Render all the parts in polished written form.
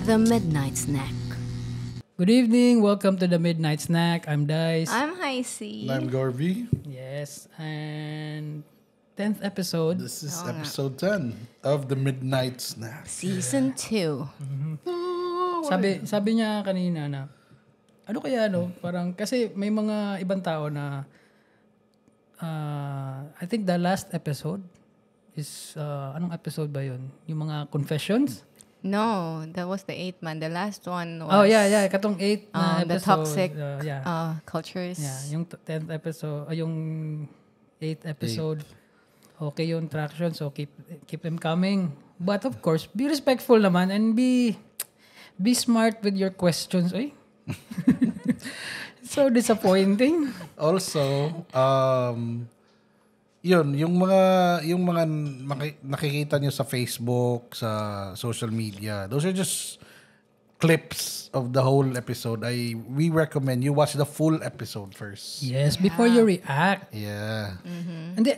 The Midnight Snack. Good evening. Welcome to the Midnight Snack. I'm Dice. I'm Heisey. And I'm Garvey. Yes, and 10th episode. This is episode 10 of the Midnight Snack. Season 2. Sabi niya kanina na ano kaya parang kasi may mga ibang tao na I think the last episode is anong episode ba 'yun? Yung mga confessions? No, that was the 8th man. The last one was... Oh, yeah. Katong 8th na episode. The toxic cultures. Yeah, yung 10th episode, yung 8th episode. Okay yung traction, so keep them coming. But of course, be respectful naman and be smart with your questions. Oy. So disappointing. Also, yun, yung mga nakikita nyo sa Facebook, sa social media, those are just clips of the whole episode. We recommend you watch the full episode first. Yes, before you react. Yeah. Hindi,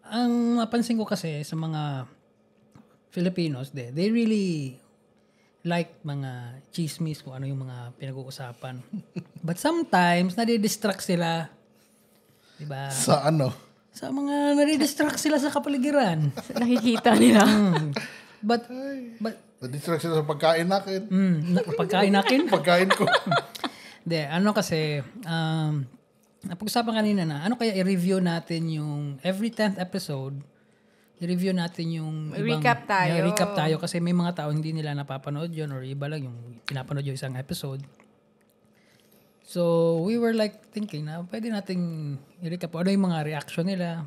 ang napansin ko kasi sa mga Filipinos, they really like mga chismis kung ano yung mga pinag-uusapan. But sometimes, nadidistract sila. Diba? Sa ano? Sa mga nadidistract sila sa kapaligiran. Nakikita nila. But Na-distract sila sa pagkain natin. pagkain natin? Pagkain ko. Hindi, ano kasi, napag-usapan kanina na, ano kaya i-review natin yung every 10th episode, i-review natin yung ibang... Recap tayo. Yeah, recap tayo kasi may mga tao hindi nila napapanood yun or iba lang yung pinapanood yung isang episode. So, we were like thinking na pwede nating i-recap ano yung mga reaction nila.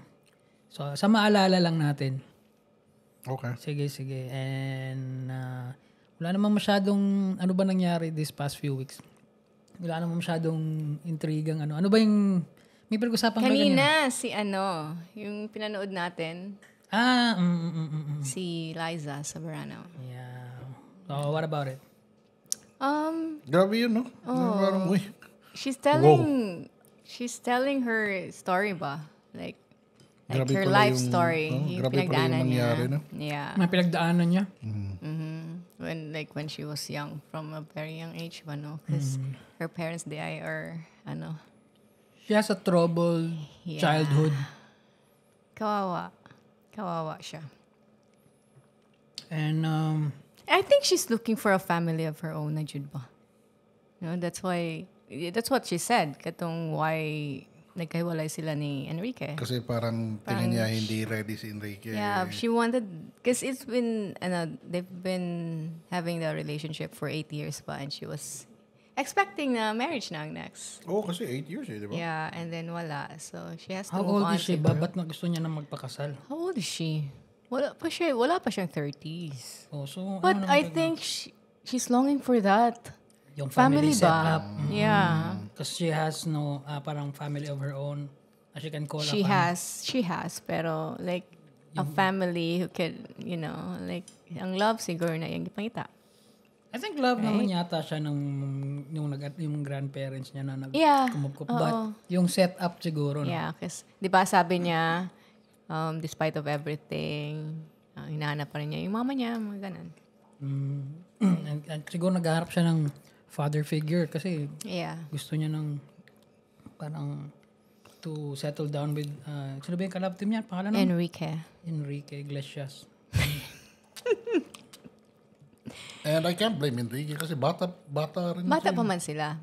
So, sa maalala lang natin. Okay. Sige. And wala namang masyadong ano ba nangyari this past few weeks. Wala namang masyadong intrigang ano. Ano ba yung may pag-usapan Kanina, yung pinanood natin, si Liza Soberano. Yeah. So, what about it? Grabe yun, no? Parang, uy. She's telling her story ba? Like Grabe her pala life yung- story. Yung grabe pala yung pinagdaanan niya. nangyari, no? Yeah. May pinagdaanan niya? When she was young, from a very young age ba, no? Because her parents, they are, She has a troubled childhood. Kawawa siya. And I think she's looking for a family of her own, na Jude ba? No, that's what she said. Katong why nagkahiwalay sila ni Enrique. Kasi parang tingin niya hindi ready si Enrique. Yeah, she wanted, because it's been, they've been having the relationship for 8 years pa, and she was expecting na marriage na ang next. Oh, kasi 8 years di ba? Yeah, and then wala. So she has to how move old on. is she ba? Ba't na gusto niya na magpakasal? How old is she? Wala pa siyang 30s. Oh, so, But I think she's longing for that. yung Family setup. ba? Yeah. Because she has no parang family of her own that she can call She upon. has, pero like a family who can, like ang love siguro na yung ipangita. I think love naman yata siya yung grandparents niya na Yeah. kumupkup. But yung setup siguro. No? Yeah, kasi di ba sabi niya, despite of everything, hinahanap pa rin niya yung mama niya, mga ganun. And siguro naghaharap siya ng father figure kasi Yeah. gusto niya ng parang to settle down with sino ba yung kalab team niya? Pangalan ng Enrique Iglesias. And I can't blame Enrique kasi bata rin. Bata pa man sila.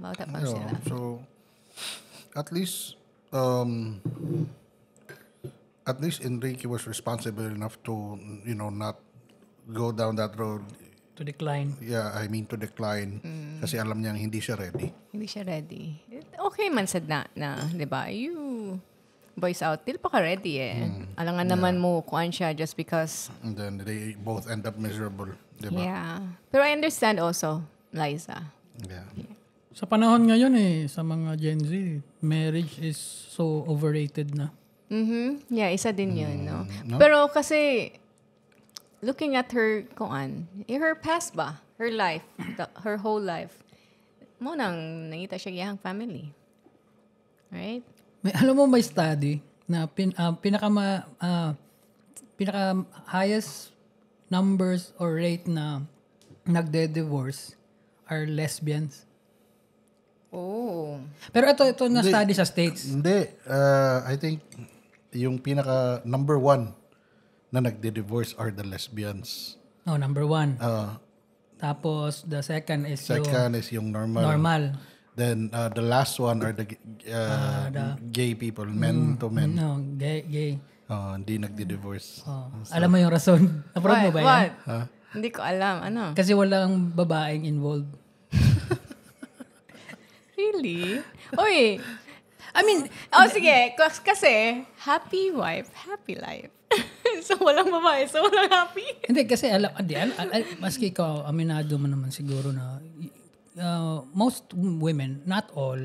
So, at least Enrique was responsible enough to, not go down that road. To decline. Yeah, I mean to decline. Kasi alam niyang hindi siya ready. Hindi siya ready. Okay man sad na, di ba? You boys out, di pa ka ready eh. Alangan naman mo kuan siya just because. And then they both end up miserable. Diba? Yeah. Pero I understand also, Liza. Yeah. Sa panahon ngayon sa mga Gen Z, marriage is so overrated na. Yeah, isa din yun, no? Pero kasi, looking at her, her past ba? Her life, her whole life, mo nang nangita siya giyang family. Right? Alam mo may study na pinaka highest numbers or rate na nagde-divorce are lesbians. Oh. Pero ito na-study sa States. Hindi. I think yung pinaka number 1 na nagde-divorce are the lesbians. No, number 1. Tapos, the second is Yung normal. normal. Then, the last one are the gay people, men to men. No, gay. Hindi nagdi-divorce. Alam mo yung rason? Approve mo ba yan? What? Hindi ko alam. Ano? Kasi walang babaeng involved. Really? Oy. I mean, Sige. Kasi, happy wife, happy life. So, walang babae, so walang happy. hindi kasi maski ikaw, aminado mo naman siguro na most women, not all,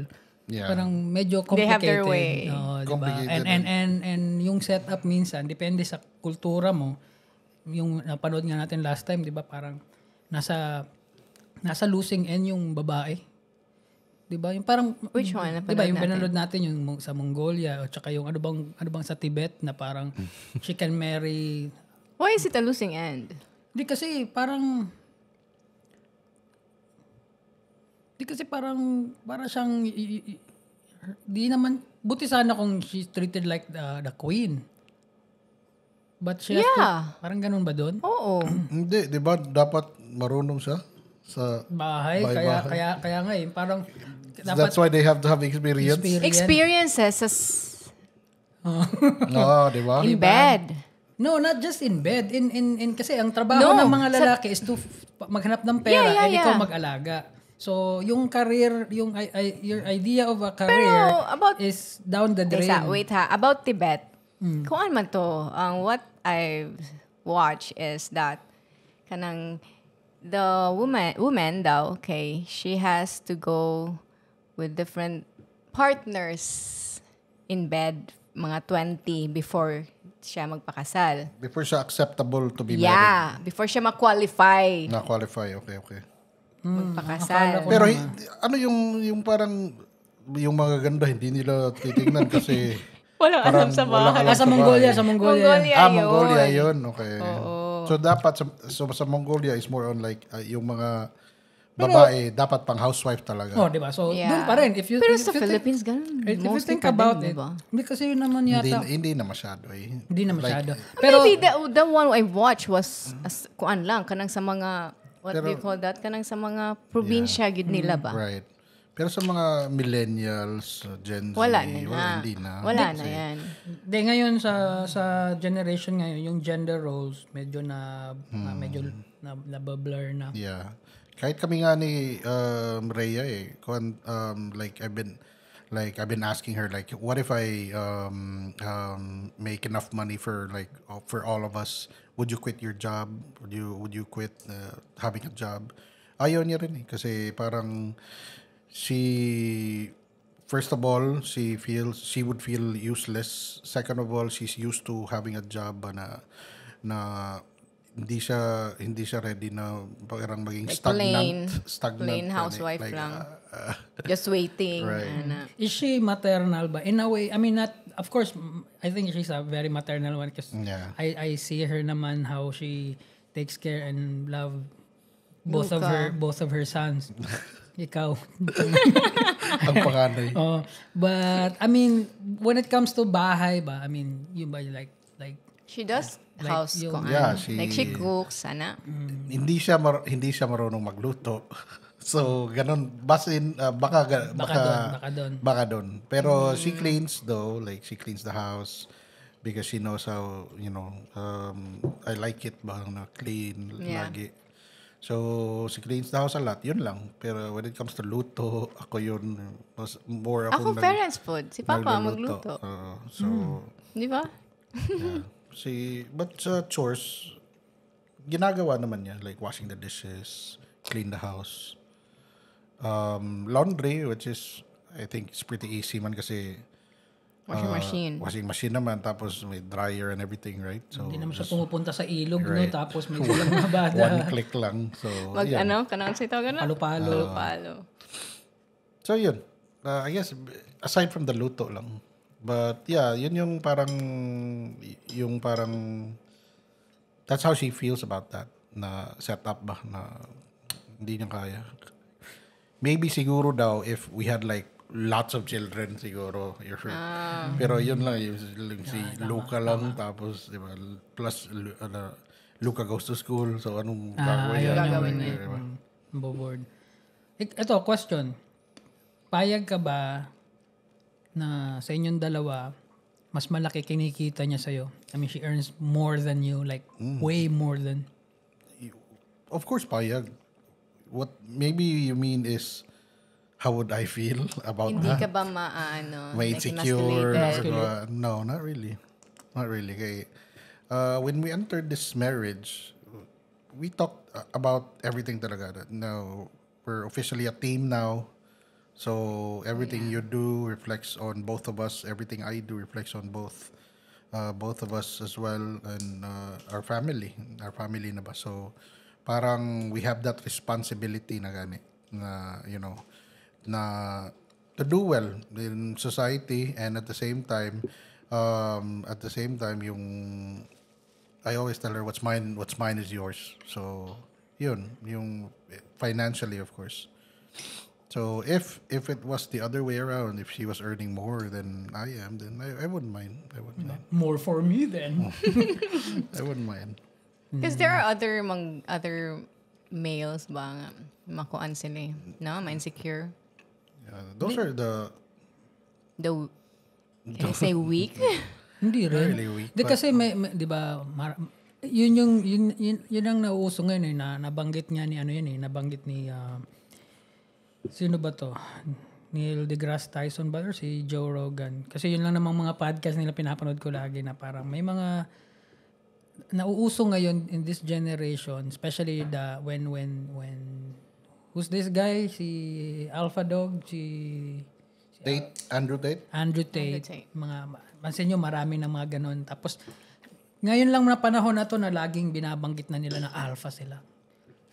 parang medyo complicated. They have their way. Diba? Complicated. And yung setup minsan, depende sa kultura mo. Yung napanood nga natin last time, di ba, parang nasa losing end yung babae. Di ba? Yung parang, Which one? Di ba, yung pinanood natin yung sa Mongolia, o tsaka yung ano bang sa Tibet na parang she can marry. Why is it a losing end? Di kasi parang para siyang di naman, buti sana kung she's treated like the queen. But she has to, parang ganun ba doon? Oo. Hindi, di ba dapat marunong siya sa Bahay. Kaya nga parang dapat that's why they have to have experience. Experiences Di ba? in bed. No, not just in bed. In kasi ang trabaho ng mga lalaki is to maghanap ng pera and ikaw mag-alaga. So, yung career, your idea of a career is down the drain. Wait ha. About Tibet, kung man to, what I've watched is that the woman daw, okay, she has to go with different partners in bed, mga 20 before siya magpakasal. Before siya acceptable to be married. Yeah, before siya ma-qualify Na-qualify, okay. magpakasal. Pero ano yung parang yung mga ganda hindi nila titingnan kasi Walang alam sa bahay. Sa Mongolia. Mongolia yun. Okay. So dapat sa Mongolia is more on like yung mga babae dapat pang housewife talaga. Oh, di ba? So doon pa rin. Pero sa Philippines ganun. If you think about it, hindi kasi yun naman yata. Hindi na masyado eh. Hindi na masyado. Pero maybe the one I watched was kuan lang kanang sa mga what do you call that? Kanang sa mga probinsya gid nila ba? Right. Pero sa mga millennials, Gen Z, hindi na. Wala na yan. Hindi, ngayon sa generation ngayon, yung gender roles medyo medyo na-blur na. Yeah. Kahit kami nga ni Rhea like I've been asking her like what if I make enough money for all of us, would you quit your job? Would you quit having a job? Ayaw niya rin kasi parang first of all, she would feel useless. Second of all, she's used to having a job na hindi siya ready na parang maging like stagnant plain housewife lang. Just waiting. Right. Is she maternal ba? In a way, I mean, not, of course, I think she's a very maternal one because I see her naman how she takes care and love both of her sons. Ikaw. Ang panganay. But I mean, when it comes to bahay ba, I mean, yung ba like she does house she cooks, ana. Hindi siya marunong magluto. So, ganun. Baka doon. Pero she cleans though. Like, she cleans the house because she knows how, I like it ba na clean lagi. So, she cleans the house a lot. Yun lang. Pero when it comes to luto, ako yun. More ako parents food. Si Papa magluto. Di ba? But sa chores, ginagawa naman niya. Like washing the dishes, clean the house. Laundry, which is, I think, it's pretty easy man kasi washing machine naman, tapos may dryer and everything, right? So hindi naman siya pumupunta sa ilog, right. No? Tapos may lang mabada. One click lang. So, kanang sa itaw gano'n? Palo-palo. So, yun. I guess, aside from the luto lang. But, yeah, yun yung parang, that's how she feels about that, na setup ba, na Hindi niya kaya. Maybe siguro daw if we had like lots of children siguro. You're sure. Pero yun lang, yung si Luca lang. Tapos, di ba, plus Luca goes to school. So, anong gagawin niya? Diba? Bored. Ito, question. Payag ka ba na sa inyong dalawa, mas malaki kinikita niya sa'yo? I mean, she earns more than you, like way more than... Of course, payag. What maybe you mean is, how would I feel about Hindi that? ka ba maano? May like insecure? emasculated? No, not really. Not really. Kay, when we entered this marriage, we talked about everything talaga. Now, we're officially a team now. So, everything you do reflects on both of us. Everything I do reflects on both of us as well, and our family. Our family na ba? So, parang we have that responsibility na gani. Na, you know, na to do well in society, and at the same time yung I always tell her what's mine is yours. So yun yung financially, of course. So if it was the other way around, if she was earning more than I am, then I wouldn't mind. More for me then. I wouldn't mind. Because there are other males ba nga makuan sila eh. No? Ma-insecure. Those are Can I say weak? Hindi rin. really weak. Di kasi may 'di ba, yun ang nauuso ngayon eh, na nabanggit niya ni nabanggit ni sino ba to? Neil deGrasse Tyson ba or si Joe Rogan? Kasi yun lang namang mga podcast nila pinapanood ko lagi na parang may mga nauuso ngayon in this generation, especially when who's this guy? Si Alpha Dog, Andrew Tate. Mga pansin nyo, marami ng mga ganun. Tapos ngayon lang na panahon na to na laging binabanggit na nila na alpha sila.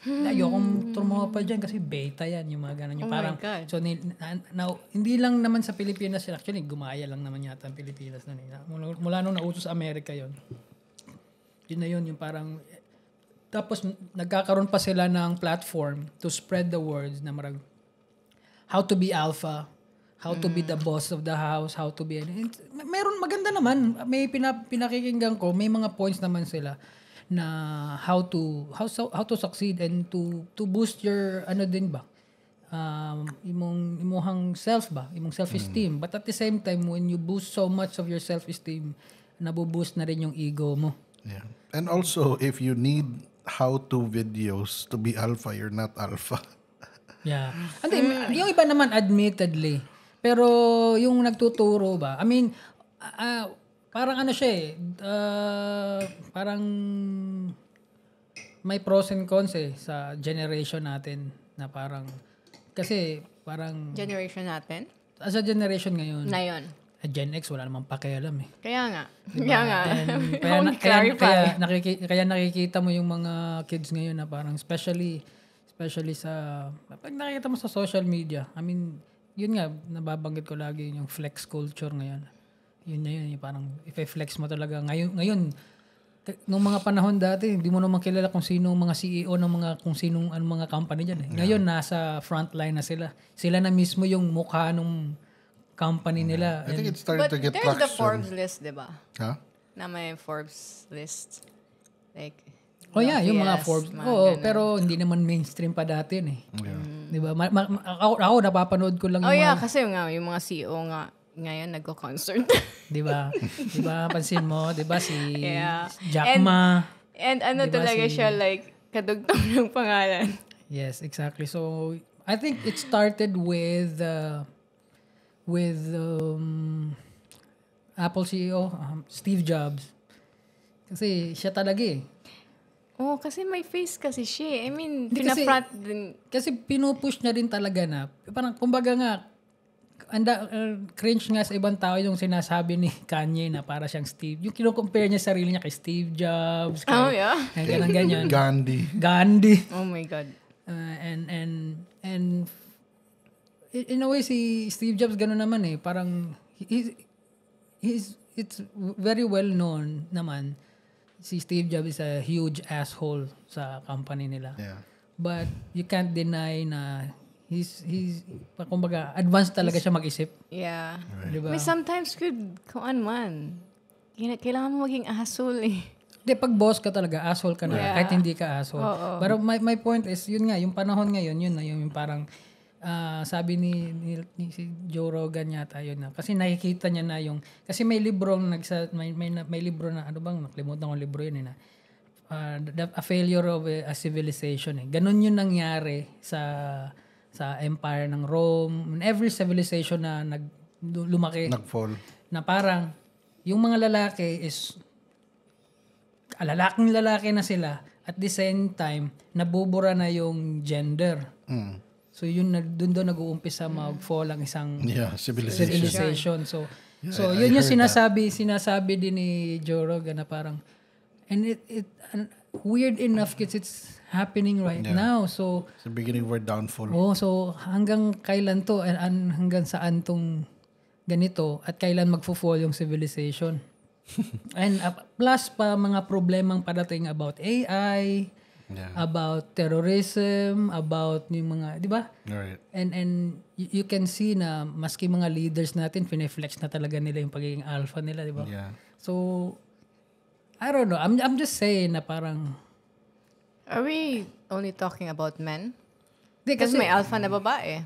Ayokong tumawa pa dyan kasi beta yan, yung mga ganun. Yung parang, my God. So, hindi lang naman sa Pilipinas sila. Actually, gumaya lang naman yata ang Pilipinas na nila. Mula nung nauso sa Amerika yon. Yun na yun, yung parang... Tapos, nagkakaroon pa sila ng platform to spread the words na marag how to be alpha, how to be the boss of the house, how to be... Meron, maganda naman. May pinakikinggan ko, may mga points naman sila na how to succeed and to boost your din ba imong self ba, imong self-esteem. But at the same time, when you boost so much of your self-esteem, nabuboost na rin yung ego mo. Yeah. And also, if you need how-to videos to be alpha, you're not alpha. Yeah. Yung iba naman admittedly. Pero yung nagtuturo ba, I mean, parang ano siya eh, parang may pros and cons eh sa generation natin na parang, kasi parang... Generation natin? As a generation ngayon. Na yun. Gen X, wala namang pakialam eh. Kaya nga. Diba? Kaya kaya nakikita mo yung mga kids ngayon na parang especially sa pag nakikita mo sa social media. I mean, yun nga nababanggit ko lagi yung flex culture ngayon. Yun na yun, yung parang i-flex mo talaga ngayon nung mga panahon dati, hindi mo naman kilala kung sino mga CEO ng kung sinong mga company diyan eh. Ngayon nasa frontline na sila. Sila na mismo yung mukha nung company nila. I think it started to get traction. But there's the Forbes list, di ba? Huh? Na may Forbes list. Like, oh yeah, yung mga Forbes. Oo, ganun. pero hindi naman mainstream pa dati yun eh. Yeah. Di ba? Ako napapanood ko lang yung yeah, kasi yung mga CEO nga, ngayon nagko-concert. Di ba? Di ba? Pansin mo, di ba si Jack And Ma. And ano diba talaga siya, like, kadugtong ng pangalan. Yes, exactly. So, I think it started with Apple CEO, Steve Jobs. Kasi siya talaga eh. Oh, kasi may face kasi siya. I mean, pinafront din. Kasi pinupush niya rin talaga na, parang kumbaga nga, cringe nga sa ibang tao yung sinasabi ni Kanye na para siyang Steve. Yung kino-compare niya sarili niya kay Steve Jobs. Ganyan. Gandhi. Oh my God. And in a way, si Steve Jobs gano'n naman eh. Parang, it's very well known naman. Si Steve Jobs is a huge asshole sa company nila. Yeah. but you can't deny na he's kumbaga advanced talaga siya mag-isip. Yeah. Diba? May sometimes kung ano man, kailangan mo maging asshole eh. Hindi, pag boss ka talaga, asshole ka na. Yeah. Kahit hindi ka asshole. Pero my point is, yun nga, yung panahon ngayon, yun na yung parang, sabi ni si Joe Rogan yata, yun na. Kasi nakikita niya na yung, kasi may libro may libro na, ano bang, nakalimutan ko libro yun na, A Failure of a Civilization. Ganon yun nangyari sa empire ng Rome. Every civilization na lumaki. Nag-fall. Na parang, yung mga lalaki is, lalaking lalaki na sila. At the same time, nabubura na yung gender. So, yun, doon nag-uumpisa mag-fall ang isang civilization. So yun yung sinasabi din ni Joe Rogan na parang, and it weird enough because it's happening right now. So, it's the beginning of our downfall. So hanggang kailan to, hanggang saan tong ganito, at kailan magfo-fall yung civilization. And plus pa mga problemang parating about AI, about terrorism, about yung mga, di ba? Right. And you can see na maski mga leaders natin, pineflex na talaga nila yung pagiging alpha nila, di ba? Yeah. So, I don't know. I'm just saying na parang... Are we only talking about men? Kasi may alpha na babae.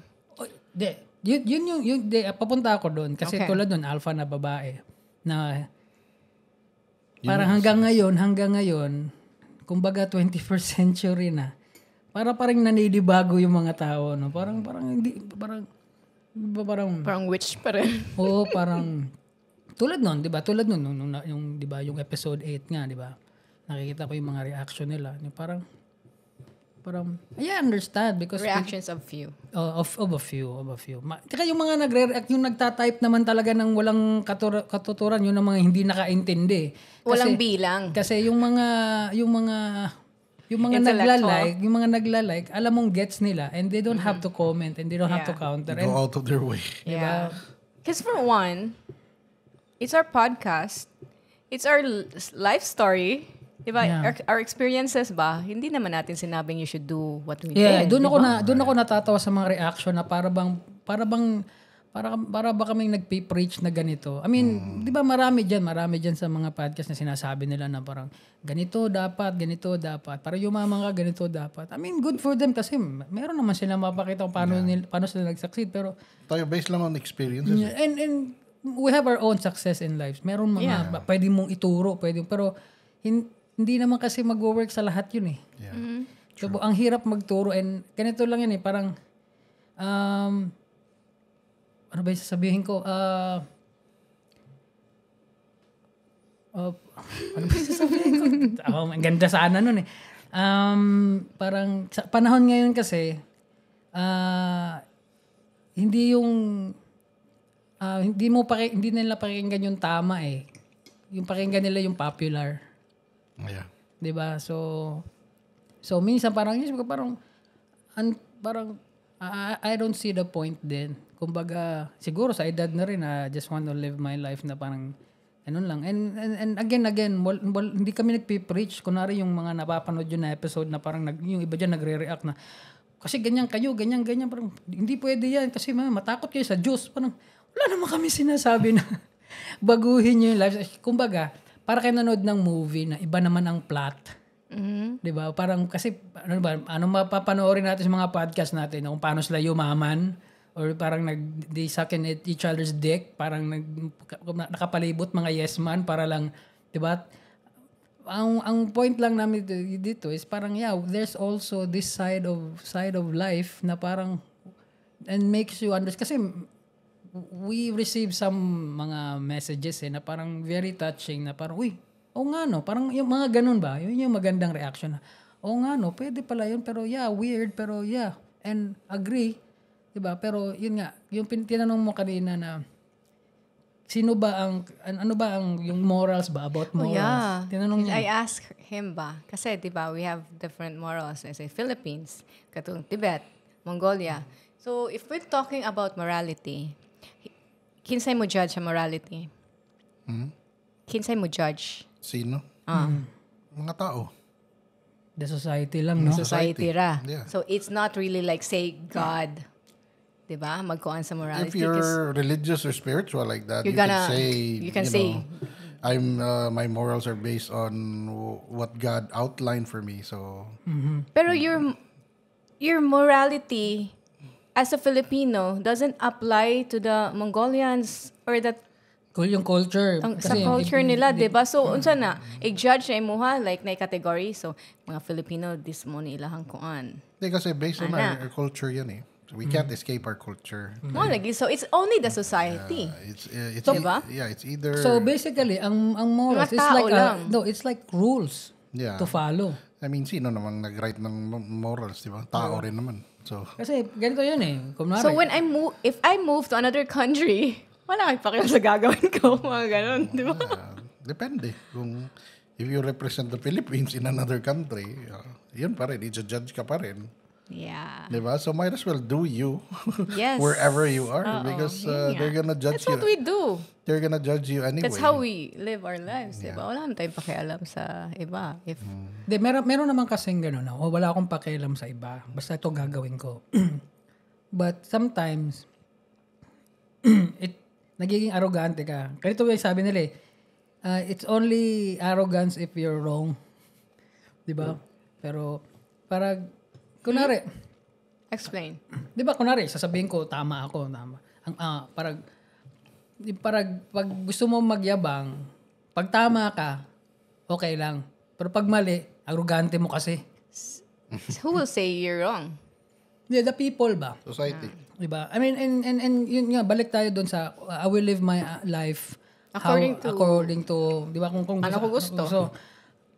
Yun yung papunta ako doon. Kasi tulad doon, alpha na babae. Na parang hanggang ngayon, kumbaga 21st century na, parang naninibago yung mga tao, no? Parang witch pa rin. Oo, parang tulad nun, 'di ba? Tulad nun yung 'di ba, yung episode 8 nga, 'di ba? Nakikita ko yung mga reaction nila. Yung parang I understand because reactions of few. Of a few. Kaya yung mga nagre-react, yung nagta-type naman talaga ng walang katuturan, yun ang mga hindi nakaintindi. Walang bilang. Kasi yung mga nagla-like, alam mong gets nila and they don't have to comment and they don't have to counter. Go out of their way. Yeah. Because for one, it's our podcast. It's our life story. Diba? Yeah. Our experiences ba? Hindi naman natin sinabing you should do what we did. Doon ako natatawa sa mga reaction na para ba kaming nagpe-preach na ganito. I mean, 'di ba marami diyan sa mga podcast na sinasabi nila na parang ganito dapat. Para yumaman ka, ganito dapat. I mean, good for them kasi meron naman sila mapakita kung paano sila nag-succeed, pero tayo based lang on experiences. Yeah, and we have our own success in life. Meron mga pwede mong ituro, pero hindi naman kasi mag-work sa lahat yun eh. Yeah. So, ang hirap magturo and ganito lang yun eh, parang ano ba yung sasabihin ko? Ano ba yung sasabihin ko? Ang ganda sana nun eh. Parang sa panahon ngayon kasi hindi nila pakinggan yung tama eh. Yung pakinggan nila yung popular. Yeah. 'Di ba? So minsan parang I don't see the point din. Kumbaga siguro sa edad na rin I just want to live my life na parang ganun lang. And again hindi kami nagpe-preach. Kunwari yung mga napapanood yun na episode na parang yung iba diyan nagre-react na kasi ganyan kayo, ganyan parang hindi pwede yan kasi matakot kayo sa Diyos. Parang wala naman kami sinasabi na baguhin niyo yung life. Kumbaga para kayo nanood ng movie na iba naman ang plot. Mm-hmm. 'Di ba? Parang kasi ano mapapanoorin natin sa mga podcast natin kung paano sila yumaman or parang they suck in each other's dick, parang nakapalibot mga yes man para lang, 'di ba? Ang point lang namin dito is parang there's also this side of life na parang and makes you understand kasi we receive some mga messages na parang very touching na parang, nga no, parang yung mga ganun ba, yun yung magandang reaction na, nga no, pwede pala yun, pero weird, pero and agree, diba? Pero yun nga, yung tinanong mo kanina na, ano ba ang, yung morals ba, about morals? Tinanong niya. I asked him ba, kasi diba, we have different morals, as a Philippines, katong Tibet, Mongolia. So, if we're talking about morality, kinsay mo judge ang morality? Kinsay mo judge? Sino? Mga tao. The society lang, no? Society ra. Yeah. So it's not really like say God. 'Di ba? Magkuan sa morality. If you're religious or spiritual like that, You're you can gonna- say, you can say- my morals are based on what God outlined for me. So Pero your morality as a Filipino doesn't apply to the Mongolians or Yung culture. sa culture nila, 'di ba? So unsa na i-judge na imuha like na category. So mga Filipino this mo ni ilahang kuan. kasi based on Ana. our culture yan eh. So we can't escape our culture. Mo lagi. So it's only the society. It's Diba? it's either So basically, ang morals Mga is tao like lang. it's like rules yeah. to follow. I mean, sino namang nag-write ng morals, di ba? Tao rin naman. So Kasi ganito yun eh. Kunwari, So when if I move to another country, wala kang pakialam sa gagawin ko, mga ganun, 'di ba? depende kung if you represent the Philippines in another country, yun pa rin, i-judge ka pa rin. Yeah. Di ba? So might as well do you Yes. wherever you are Oo, because yun nga. they're gonna judge That's what we do. They're gonna judge you anyway. That's how we live our lives, di ba? Wala naman tayong pakialam sa iba. If meron naman kasing gano'n na, wala akong pakialam sa iba. Basta ito gagawin ko. But sometimes, nagiging arrogante ka. Ganito yung sabi nila it's only arrogance if you're wrong. Di ba? Pero, kunwari, explain. di ba kunwari, sasabihin ko, tama ako, tama. Pag gusto mo magyabang, pag tama ka, okay lang. Pero pag mali, arrogante mo kasi. Who will say you're wrong? Yeah, the people ba? Society. Diba? I mean, and yun nga, balik tayo dun sa, I will live my life according to, di ba? Kung Ano ko gusto.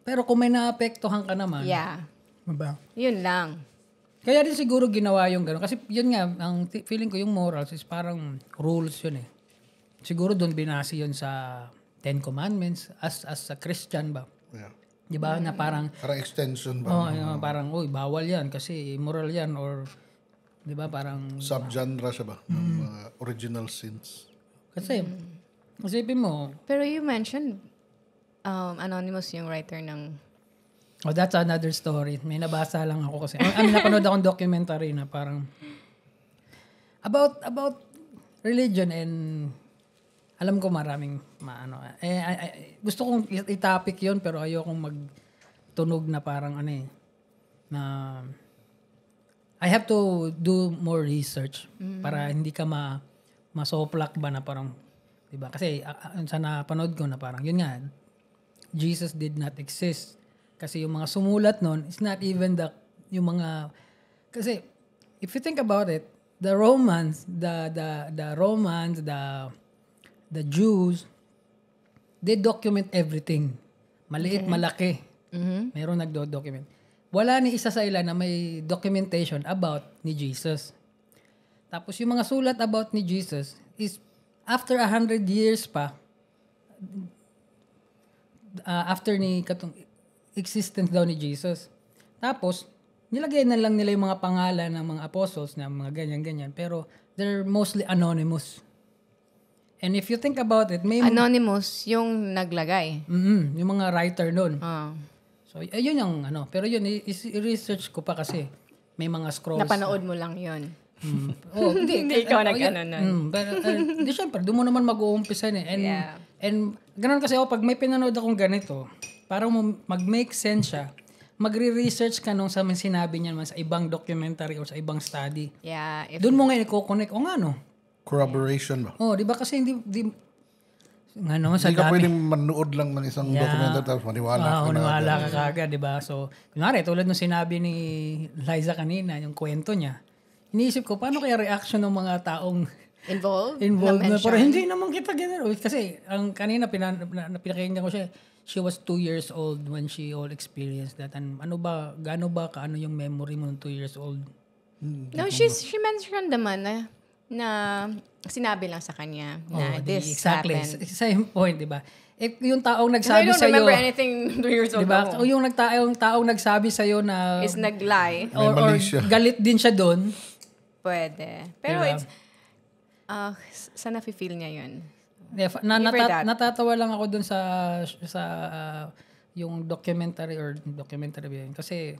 Pero kung may naapektuhan ka naman, Yeah. diba? Yun lang. Kaya din siguro ginawa yung gano'n. Kasi yun nga, ang feeling ko yung morals is parang rules yun eh. Siguro doon binasi yun sa Ten Commandments as a Christian ba? Yeah. Di ba? Na parang, Parang extension ba? parang, uy, bawal yan kasi immoral yan or, di ba, parang, Subgenre siya ba? Ng mga original sins. kasi, isipin mo, Pero you mentioned anonymous yung writer ng that's another story. May nabasa lang ako kasi. Napanood akong documentary na parang about religion and alam ko maraming gusto kong i-topic yun pero ayokong magtunog na parang na I have to do more research para hindi ka masoplak ba na parang, diba? Kasi sa napanood ko na parang yun nga, Jesus did not exist. Kasi yung mga sumulat nun, it's not even yung mga, kasi if you think about it, the Romans, the Jews, they document everything. Maliit, malaki. Meron nagdo-document. Wala ni isa sa ila na may documentation about ni Jesus. Tapos yung mga sulat about ni Jesus is after 100 years pa, after ni existence daw ni Jesus. Tapos, nilagay na lang nila yung mga pangalan ng mga apostles na mga ganyan-ganyan. Pero, they're mostly anonymous. And if you think about it, may anonymous yung naglagay. yung mga writer nun. Ah. So, yun yung Pero yun, i-research ko pa kasi may mga scrolls. Napanood mo lang yun. Hindi. Hindi ikaw nag-ano nun. Pero, di syempre, doon mo naman mag-uumpisa eh. Yeah. And ganun kasi pag may pinanood akong ganito, parang mag-make sense siya, magre-research ka nung sa sinabi niya naman sa ibang documentary or sa ibang study. Yeah. Doon mo ngayon i-connect. O nga no? Corroboration ba? Di ba kasi hindi sa Hindi ka dami. pwedeng manood lang ng isang documentary tapos maniwala ka na. Maniwala ka kagad, di ba? So, kunwari, tulad nung sinabi ni Liza kanina, yung kwento niya, iniisip ko, paano kaya reaction ng mga taong Involved na pero hindi naman kita ganun. Kasi ang kanina pinakinggan ko siya, she was 2 years old when she all experienced that. And gaano ba kaano yung memory mo ng 2 years old? No, she mentioned naman na sinabi lang sa kanya na this exactly. happened. Same point, di ba? If yung taong I nagsabi don't sa'yo, remember anything 2 years old di ba? ago. O yung taong nagsabi sa'yo na Is nag-lie. or galit din siya doon. Pwede. Pero Diba? it's sana feel niya yun. Natatawa lang ako dun sa yung documentary ba yun? Kasi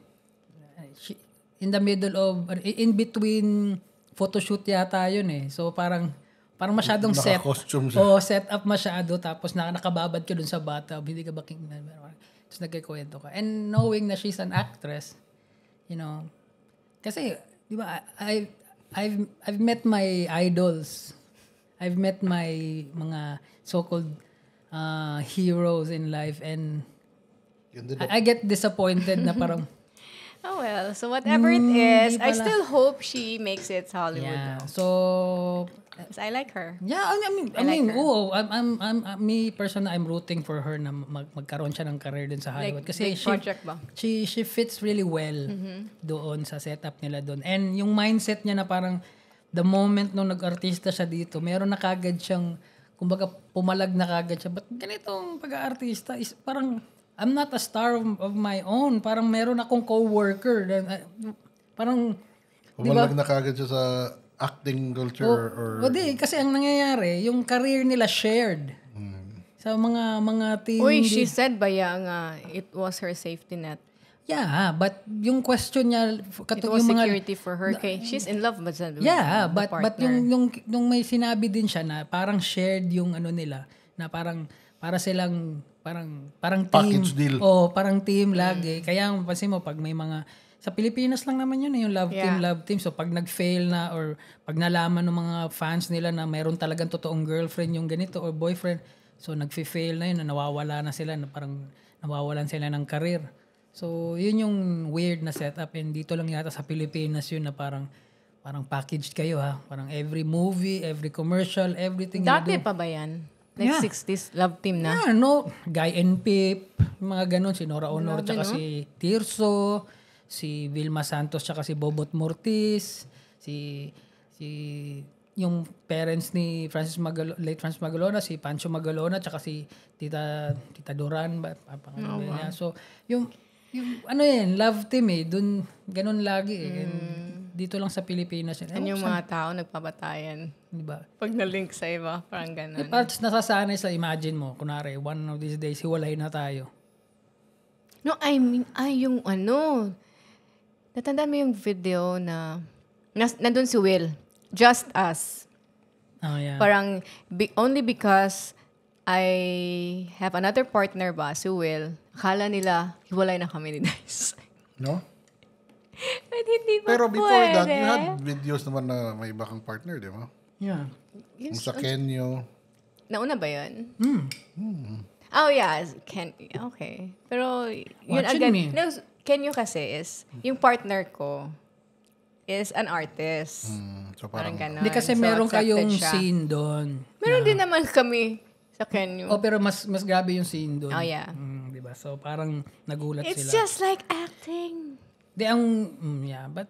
in the middle of, in between photoshoot yata yun eh. So parang masyadong Naka-costume siya. set up masyado, tapos nakababad ka dun sa bathtub, hindi ka ba tapos nagkikwento ka. And knowing na she's an actress, you know, kasi, di ba, I've met my idols. I've met my mga so-called heroes in life, and I get disappointed na parang, Oh well, so whatever it is, I still hope she makes it to Hollywood. yeah. Though. So, 'Cause I like her. yeah, I mean, me personally, I'm rooting for her na magkaroon siya ng career din sa Hollywood. Like, Kasi big project ba? she fits really well doon sa setup nila doon. And yung mindset niya na parang the moment nung nag-artista siya dito, meron na kagad siyang, kumbaga pumalag na kagad siya. But ganitong pag-aartista is parang, I'm not a star of my own. Parang meron akong co-worker. Parang, Pumalag na kagad siya sa acting culture or... di, kasi ang nangyayari, yung career nila shared. Sa mga team. Uy, she said ba nga it was her safety net. Yeah, but yung question niya, It was security for her. Okay, she's in love with yeah, the but partner. yung may sinabi din siya na parang shared yung ano nila, na parang para silang parang team. Package deal. Parang team lagi. Kaya mapansin mo pag may mga sa Pilipinas lang naman yun, yung love team. So pag nag-fail na or pag nalaman ng mga fans nila na mayroon talagang totoong girlfriend yung ganito or boyfriend, so nag-fail na yun, na nawawala na sila, na parang nawawalan sila ng career. So yun yung weird na setup, and dito lang yata sa Pilipinas yun na parang packaged kayo ha. Parang every movie, every commercial, everything. Dati pa ba yan? Like 60s love team na? Yeah, no. Guy and Pip, mga ganun. Si Nora Honor, tsaka si Tirso, si Vilma Santos, tsaka si Bobot Mortis, si yung parents ni late Francis Magalona, si Pancho Magalona, tsaka si Tita Duran. Niya. So, yung ano yan, love team eh. Dun, ganun lagi eh. And dito lang sa Pilipinas yun. Yan yung mga tao nagpapatayan. Diba? Pag na-link sa iba, parang ganun. Parang nasasanay sa imagine mo. Kunwari, one of these days, hiwalay na tayo. No, I mean, yung natanda mo yung video na nandun si Will. Just Us. Oh, yeah. Parang, only because I have another partner ba, si Will, akala nila, hiwalay na kami ni Dice. No? But hindi ba Pero before pwede? that, you had videos naman na may iba kang partner, di ba? Yeah. Yung sa Kenyo. Nauna ba yun? Oh, yeah. Okay. Pero, yun Watching agad. me. No, Kenyo kasi is, yung partner ko is an artist. So Parang parang... ganon. Hindi kasi So, meron accepted kayong siya. scene doon. Meron din naman kami sa Kenyo. Pero mas grabe yung scene doon. Oh, yeah. Diba? So, parang nagulat It's sila. just like acting. Yeah, but...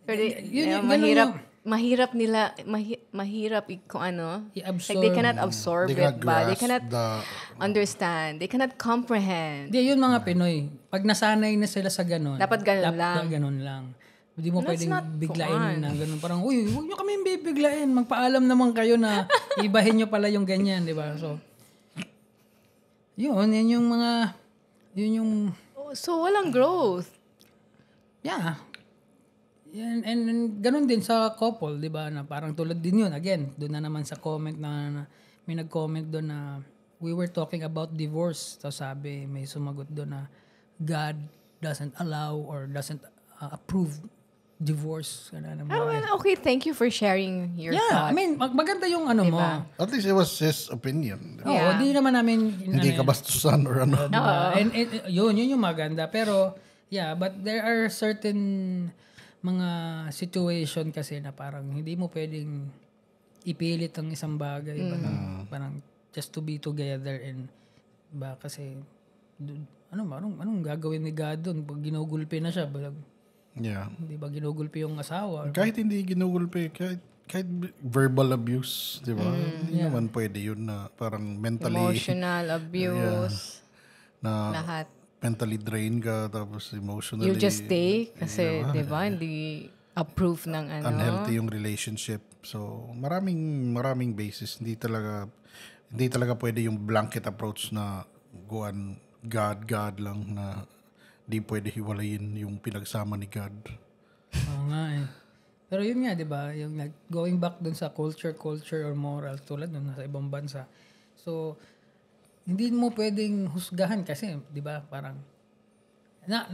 Pero yun mahirap nila, mahirap kung ano. I-absorb. Like they cannot absorb They it cannot ba? They grasp cannot the- understand. They cannot comprehend. Hindi, yun mga Pinoy. Pag nasanay na sila sa ganun. Dapat ganun lang. Ganun lang. Hindi mo That's pwedeng not biglain kuan. na ganun. Parang, uy, huwag nyo kami bibiglain. Magpaalam naman kayo na ibahin nyo pala yung ganyan, di ba? So, yun yung mga, yun yung, So, walang growth. yeah. And ganun din sa couple, di ba? Na parang tulad din yun. Again, doon na naman sa comment na may nag-comment doon na we were talking about divorce. So sabi, may sumagot doon na God doesn't allow or doesn't approve divorce. Oh, well, okay, thank you for sharing your Yeah, thought. I mean, maganda yung ano mo. Diba? At least it was his opinion. Oo, Yeah. di naman namin... Hindi kabastusan or ano. Diba? And yun yung maganda. Pero, yeah, but there are certain mga situation kasi na parang hindi mo pwedeng ipilit ang isang bagay. Parang just to be together and ba kasi anong gagawin ni God doon pag ginugulpi na siya? Yeah. Hindi ba ginugulpi yung asawa? Kahit hindi ginugulpi, kahit verbal abuse, di ba? Hindi naman pwede yun na parang mentally... Emotional abuse. na Lahat. mentally drain ka, tapos emotionally... You just stay kasi, di ba, hindi approve ng ano. Unhealthy yung relationship. So, maraming basis. Hindi talaga pwede yung blanket approach na God lang na di pwede hiwalayin yung pinagsama ni God. Oo nga eh. Pero yun nga, di ba? Yung going back dun sa culture or moral, tulad nun, nasa ibang bansa. So, hindi mo pwedeng husgahan kasi, di ba? Parang,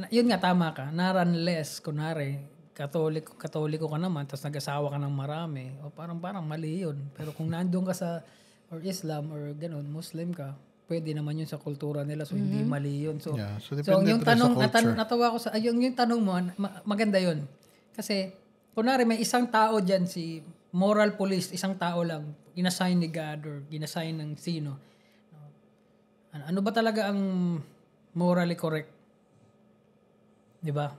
yun nga, tama ka. Not unless, kunwari, katoliko ka naman, tapos nag-asawa ka ng marami, o parang mali yun. Pero kung nandun ka sa, or Islam, or ganun, Muslim ka, pwede naman yun sa kultura nila, so hindi mali yun. So, Yeah, so so depende yung rin sa tanong, culture. natawa ko sa, yung tanong mo, maganda yun. Kasi, kunwari may isang tao dyan, si moral police, isang tao lang, inassign ni God or inassign ng sino. Ano ba talaga ang morally correct? Di ba?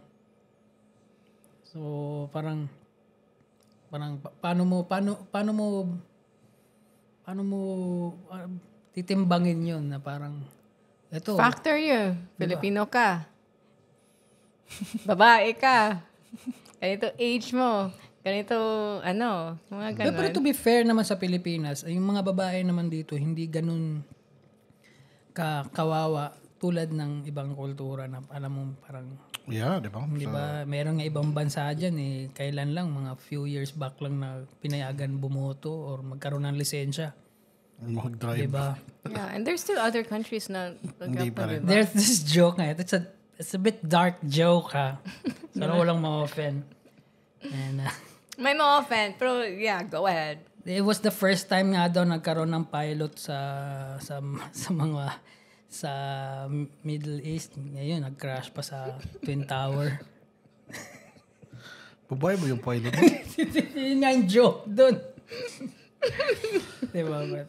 So, parang paano mo titimbangin yun na parang ito. Factor yun. Filipino ka. Babae ka. Ganito age mo. Ganito, mga ganun. Pero to be fair naman sa Pilipinas, yung mga babae naman dito, hindi ganun kawawa tulad ng ibang kultura na alam mo parang, Yeah, di ba? di ba, meron nga ibang bansa dyan kailan lang, mga few years back lang na pinayagan bumoto or magkaroon ng lisensya. Mag-drive. Di ba? Yeah, and there's still other countries na Hindi pa rin. There's this joke nga. It's a bit dark joke ha. Sana walang ma-offend. And, may ma-offend, pero yeah, go ahead. it was the first time nga daw nagkaroon ng pilot sa Middle East. Ngayon, nag-crash pa sa Twin Tower. Babae mo yung pilot mo? Yun nga yung joke doon. Diba? But,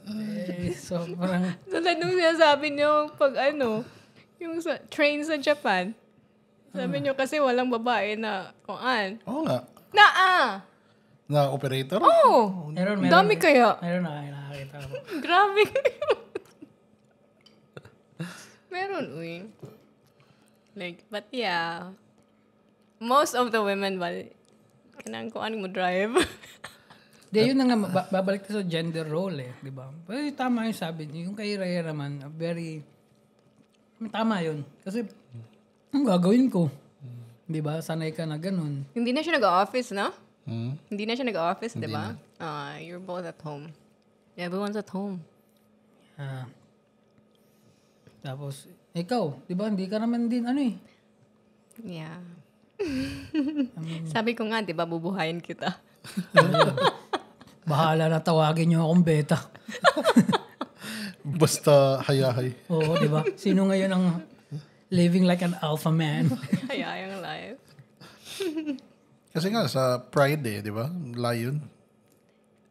so, parang... Tulad nung sinasabi niyo, pag yung sa train sa Japan, sabi niyo kasi walang babae na kuan. Oo nga. Ah. Na operator? Oh! Meron. Dami kaya. Meron na nakakita ko. Grabe kayo. Meron, uy. Like, but yeah. Most of the women, kanang kung ano mo drive. Di, yun na nga, babalik sa gender role di ba? Pero tama yung sabi niyo. Yung kay Rhea naman, tama yun. Kasi, ang gagawin ko? Di ba? Sanay ka na ganun. Hindi na siya nag-office, no? Hmm? Hindi na siya nag-office, di ba? You're both at home. Everyone's at home. Tapos, ikaw, di ba? Hindi ka naman din, Yeah. Sabi ko nga, di ba, bubuhayin kita. Bahala na tawagin niyo akong beta. Basta hayahay. Oo, di ba? Sino ngayon ang living like an alpha man? Kaya yung life. Kasi nga, sa Pride di ba? Lion.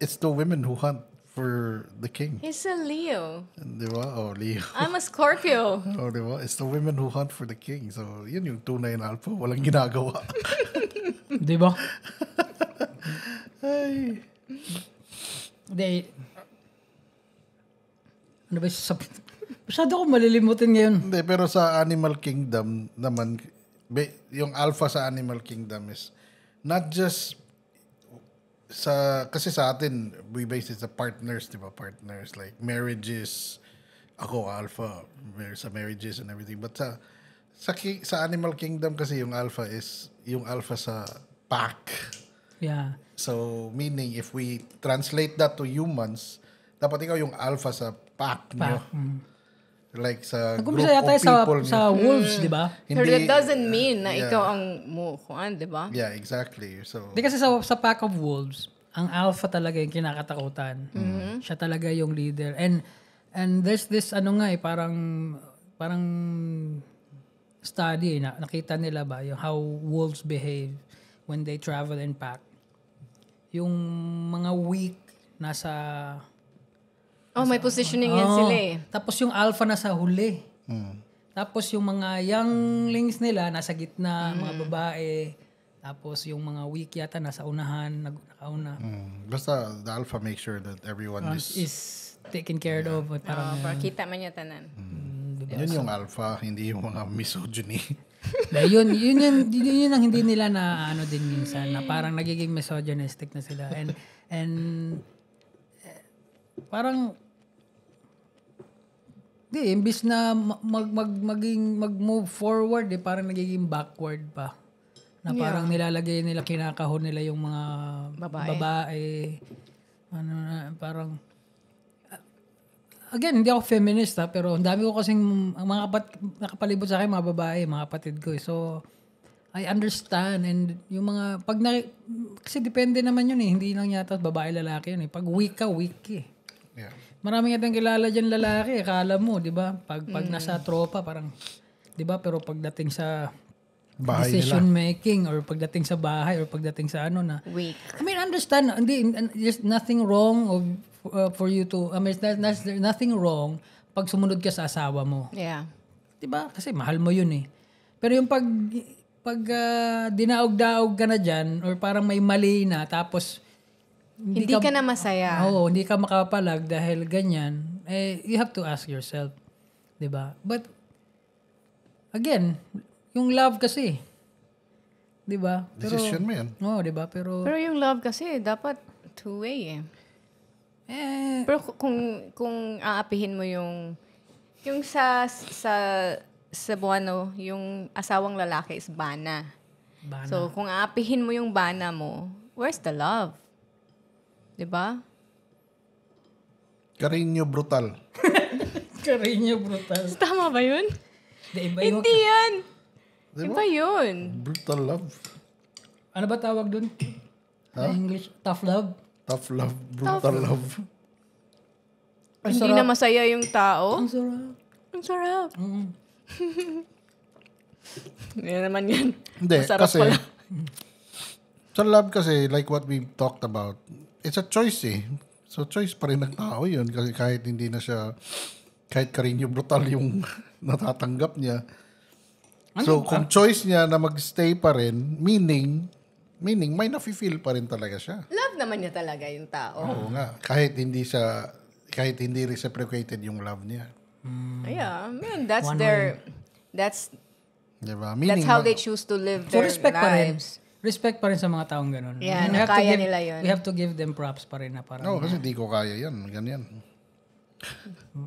It's the women who hunt for the king. He's a Leo. Di ba? Oh, Leo. I'm a Scorpio. Oh, di ba? It's the women who hunt for the king. So, yun yung tunay na alpha. Walang ginagawa. Di ba? Ay. Hindi. Ano ba sabi? Masyado ko malilimutin ngayon. Hindi, pero sa Animal Kingdom naman, yung alpha sa Animal Kingdom is not just kasi sa atin, we base it sa partners, di ba? Partners, like marriages, ako alpha, sa marriages and everything. But sa Animal Kingdom kasi yung alpha is yung alpha sa pack. Yeah. So, meaning, if we translate that to humans, dapat ikaw yung alpha sa pack nyo. Like sa group Nag-umpisa of yata people sa wolves, di ba? Pero that doesn't mean na ikaw ang mukuan, di ba? Yeah, exactly. So, Di kasi sa pack of wolves, ang alpha talaga yung kinakatakutan. Siya talaga yung leader. And there's this parang study nakita nila ba yung how wolves behave when they travel in pack. Yung mga weak nasa May positioning yan sila eh. Tapos yung alpha nasa huli. Tapos yung mga younglings nila nasa gitna, mga babae. Tapos yung mga weak yata nasa unahan, nakauna. basta the alpha makes sure that everyone Is taken care of. Parang, Para kita man niya tanan. yun yung alpha, hindi yung mga misogyny. yun ang hindi nila na din minsan na parang nagiging misogynistic na sila and parang Hindi, imbis na mag-move forward, parang nagiging backward pa. Na parang nilalagay nila, kinakahon nila yung mga babae. Ano na, parang, again, hindi ako feminist pero ang dami ko kasing, ang mga nakapalibot sa akin, mga babae, mga kapatid ko. So, I understand. And yung mga, kasi depende naman yun hindi lang yata babae, lalaki yun Pag weak ka, weak eh. Yeah. Maraming itong kilala dyan lalaki, akala mo, di ba? Pag nasa tropa, parang, di ba? Pero pagdating sa Bahay decision nila. making or pagdating sa bahay or pagdating sa ano na. Weak. I mean, understand, there's nothing wrong for you to, I mean, there's nothing wrong pag sumunod ka sa asawa mo. Yeah. Di ba? Kasi mahal mo yun Pero yung pag dinaog-daog ka na dyan or parang may mali na tapos Hindi ka na masaya. Oo, hindi ka makapalag dahil ganyan. You have to ask yourself. 'Di ba? But, again, yung love kasi. 'Di ba? Decision mo yan. Oo, 'di ba? Pero yung love kasi, dapat two-way Pero kung aapihin mo yung sa Cebuano, yung asawang lalaki is bana. So, kung aapihin mo yung bana mo, where's the love? Diba? Carino brutal. Carino brutal. Tama ba yun? Hindi yan. Diba? Iba yun. Brutal love. Ano ba tawag dun? Sa English? Tough love? Tough love. Brutal love. Hindi na masaya yung tao. Ang sarap. Ang sarap. Yan naman yan. Hindi, Masarap kasi pala. sa love kasi, like what we talked about, it's a choice So, choice pa rin ng tao yun. Kasi kahit hindi na siya, kahit Carino brutal yung natatanggap niya. So, kung choice niya na magstay pa rin, meaning may nafe-feel pa rin talaga siya. Love naman niya talaga yung tao. Oo nga. Kahit hindi reciprocated yung love niya. Yeah, I mean, that's Diba? that's how they choose to live their respect pa rin. lives. Respect pa rin sa mga taong ganun. Yeah, We have to nakaya give- nila yun. We have to give them props pa rin na parang, Oo, kasi di ko kaya yan. Ganyan.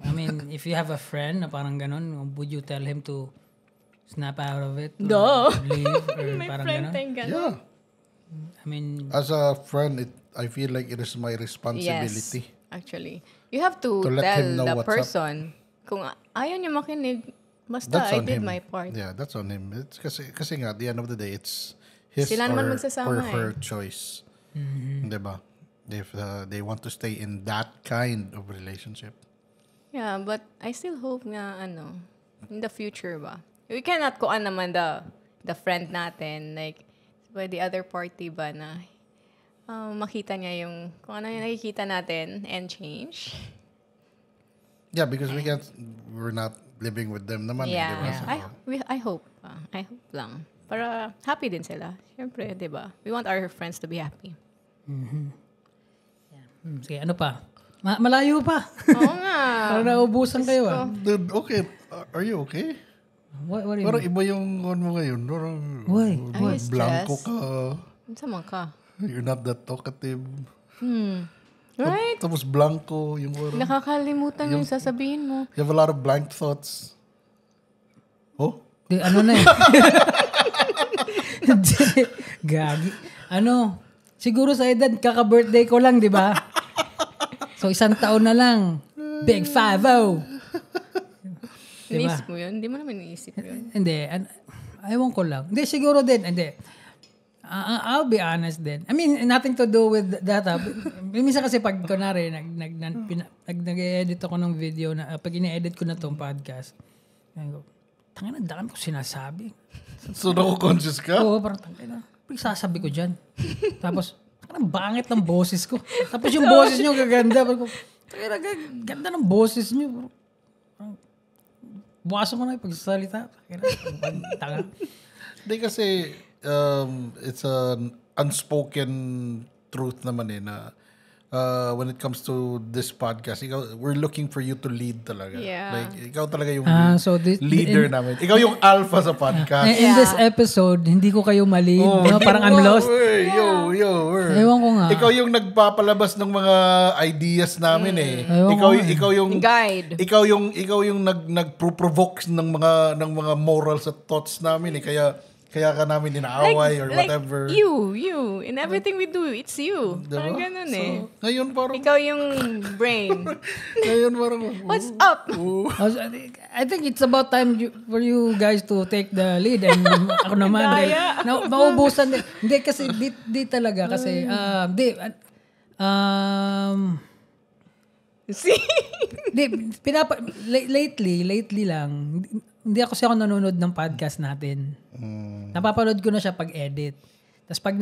I mean, if you have a friend na parang ganun, would you tell him to snap out of it? Or No. leave? Or May parang friend ganun? tayong ganun. Yeah. I mean, As a friend, I feel like it is my responsibility. Yes, actually. You have to To let tell him know the what's up. person. Kung ayaw niya makinig, basta That's I on did him. my part. Yeah, that's on him. It's kasi nga, at the end of the day, it's his Sila naman or magsasama her choice. Diba? If they want to stay in that kind of relationship. Yeah, but I still hope nga, in the future ba? We cannot kuan naman the friend natin, like, by the other party ba na makita niya yung, kung ano yung nakikita natin and change. Yeah, because we're not living with them naman. Yeah. Diba? So, I hope. I hope lang. Para happy din sila. Siyempre, di ba? We want our friends to be happy. sige, ano pa? Malayo pa. Oo nga. Parang naubusan kayo dude, okay. Are you okay? What do you Parang mean? iba yung mo ngayon. Parang Why? Are you blanco stressed? ka. Sama ka. You're not that talkative. Right? Tapos blanco. Yung parang, Nakakalimutan yung sasabihin mo. you have a lot of blank thoughts. Oh? Di, ano na eh. Gagi. Siguro sa edad, kaka-birthday ko lang, di ba? So, 1 taon na lang. Big 5-0. Diba? Inisip mo yun? Hindi mo naman iniisip yun. Hindi. Ayaw ko lang. Hindi, siguro din. Hindi. I'll be honest din. I mean, nothing to do with that. Minsan kasi pag, kunwari, nag-edit ako ng video, pag ine-edit ko na tong podcast, tangina, dami ko sinasabi. So, naku-conscious ka? Oo, parang tangina. Sasabi ko dyan. Tapos, ang bangit ng boses ko. Tapos yung boses nyo gaganda. Tangina, ganda ng boses nyo. Buwasan ko na yung pagsasalita. Tanga. Hindi kasi, it's an unspoken truth naman na when it comes to this podcast, we're looking for you to lead talaga. Yeah. Like, ikaw talaga yung So leader namin. Ikaw yung alpha sa podcast. In this episode, hindi ko kayo mali. No? Parang I'm lost. Yo. Ewan ko nga. Ikaw yung nagpapalabas ng mga ideas namin eh. Ikaw yung guide. Ikaw yung nagpro-provoke ng mga morals at thoughts namin eh. Kaya ka namin inaaway or whatever. You. In everything we do, it's you. Diba? Parang ganun eh. Ngayon parang... Ikaw yung brain. Ngayon parang... What's up? I think it's about time for you guys to take the lead and ako naman. Maubusan din. Hindi kasi, di talaga kasi, See? Lately lang, hindi ako nanonood ng podcast natin. Napapanood ko na siya pag-edit. Tapos pag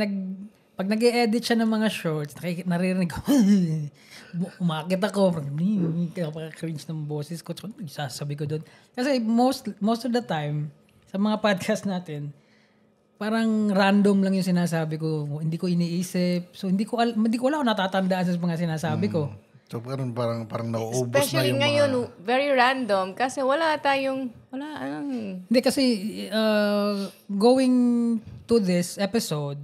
nag-e-edit siya ng mga shorts, naririnig ko, umakit ako, cringe ng boses ko, sasabi ko doon. Kasi most of the time, sa mga podcast natin, parang random lang yung sinasabi ko. Hindi ko iniisip. So, hindi ko wala ako natatandaan sa mga sinasabi ko. So, parang nauubos Especially na yung ngayon, very random. Kasi wala anong... Hindi kasi, going to this episode,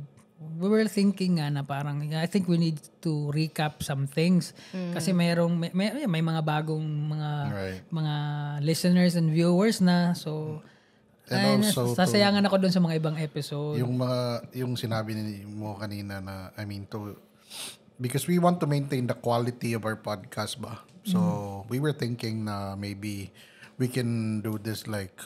we were thinking na parang, I think we need to recap some things. Kasi may mga bagong mga listeners and viewers na. So, and also sasayangan ako dun sa mga ibang episode. Yung sinabi mo kanina na, because we want to maintain the quality of our podcast ba. So, we were thinking na maybe we can do this like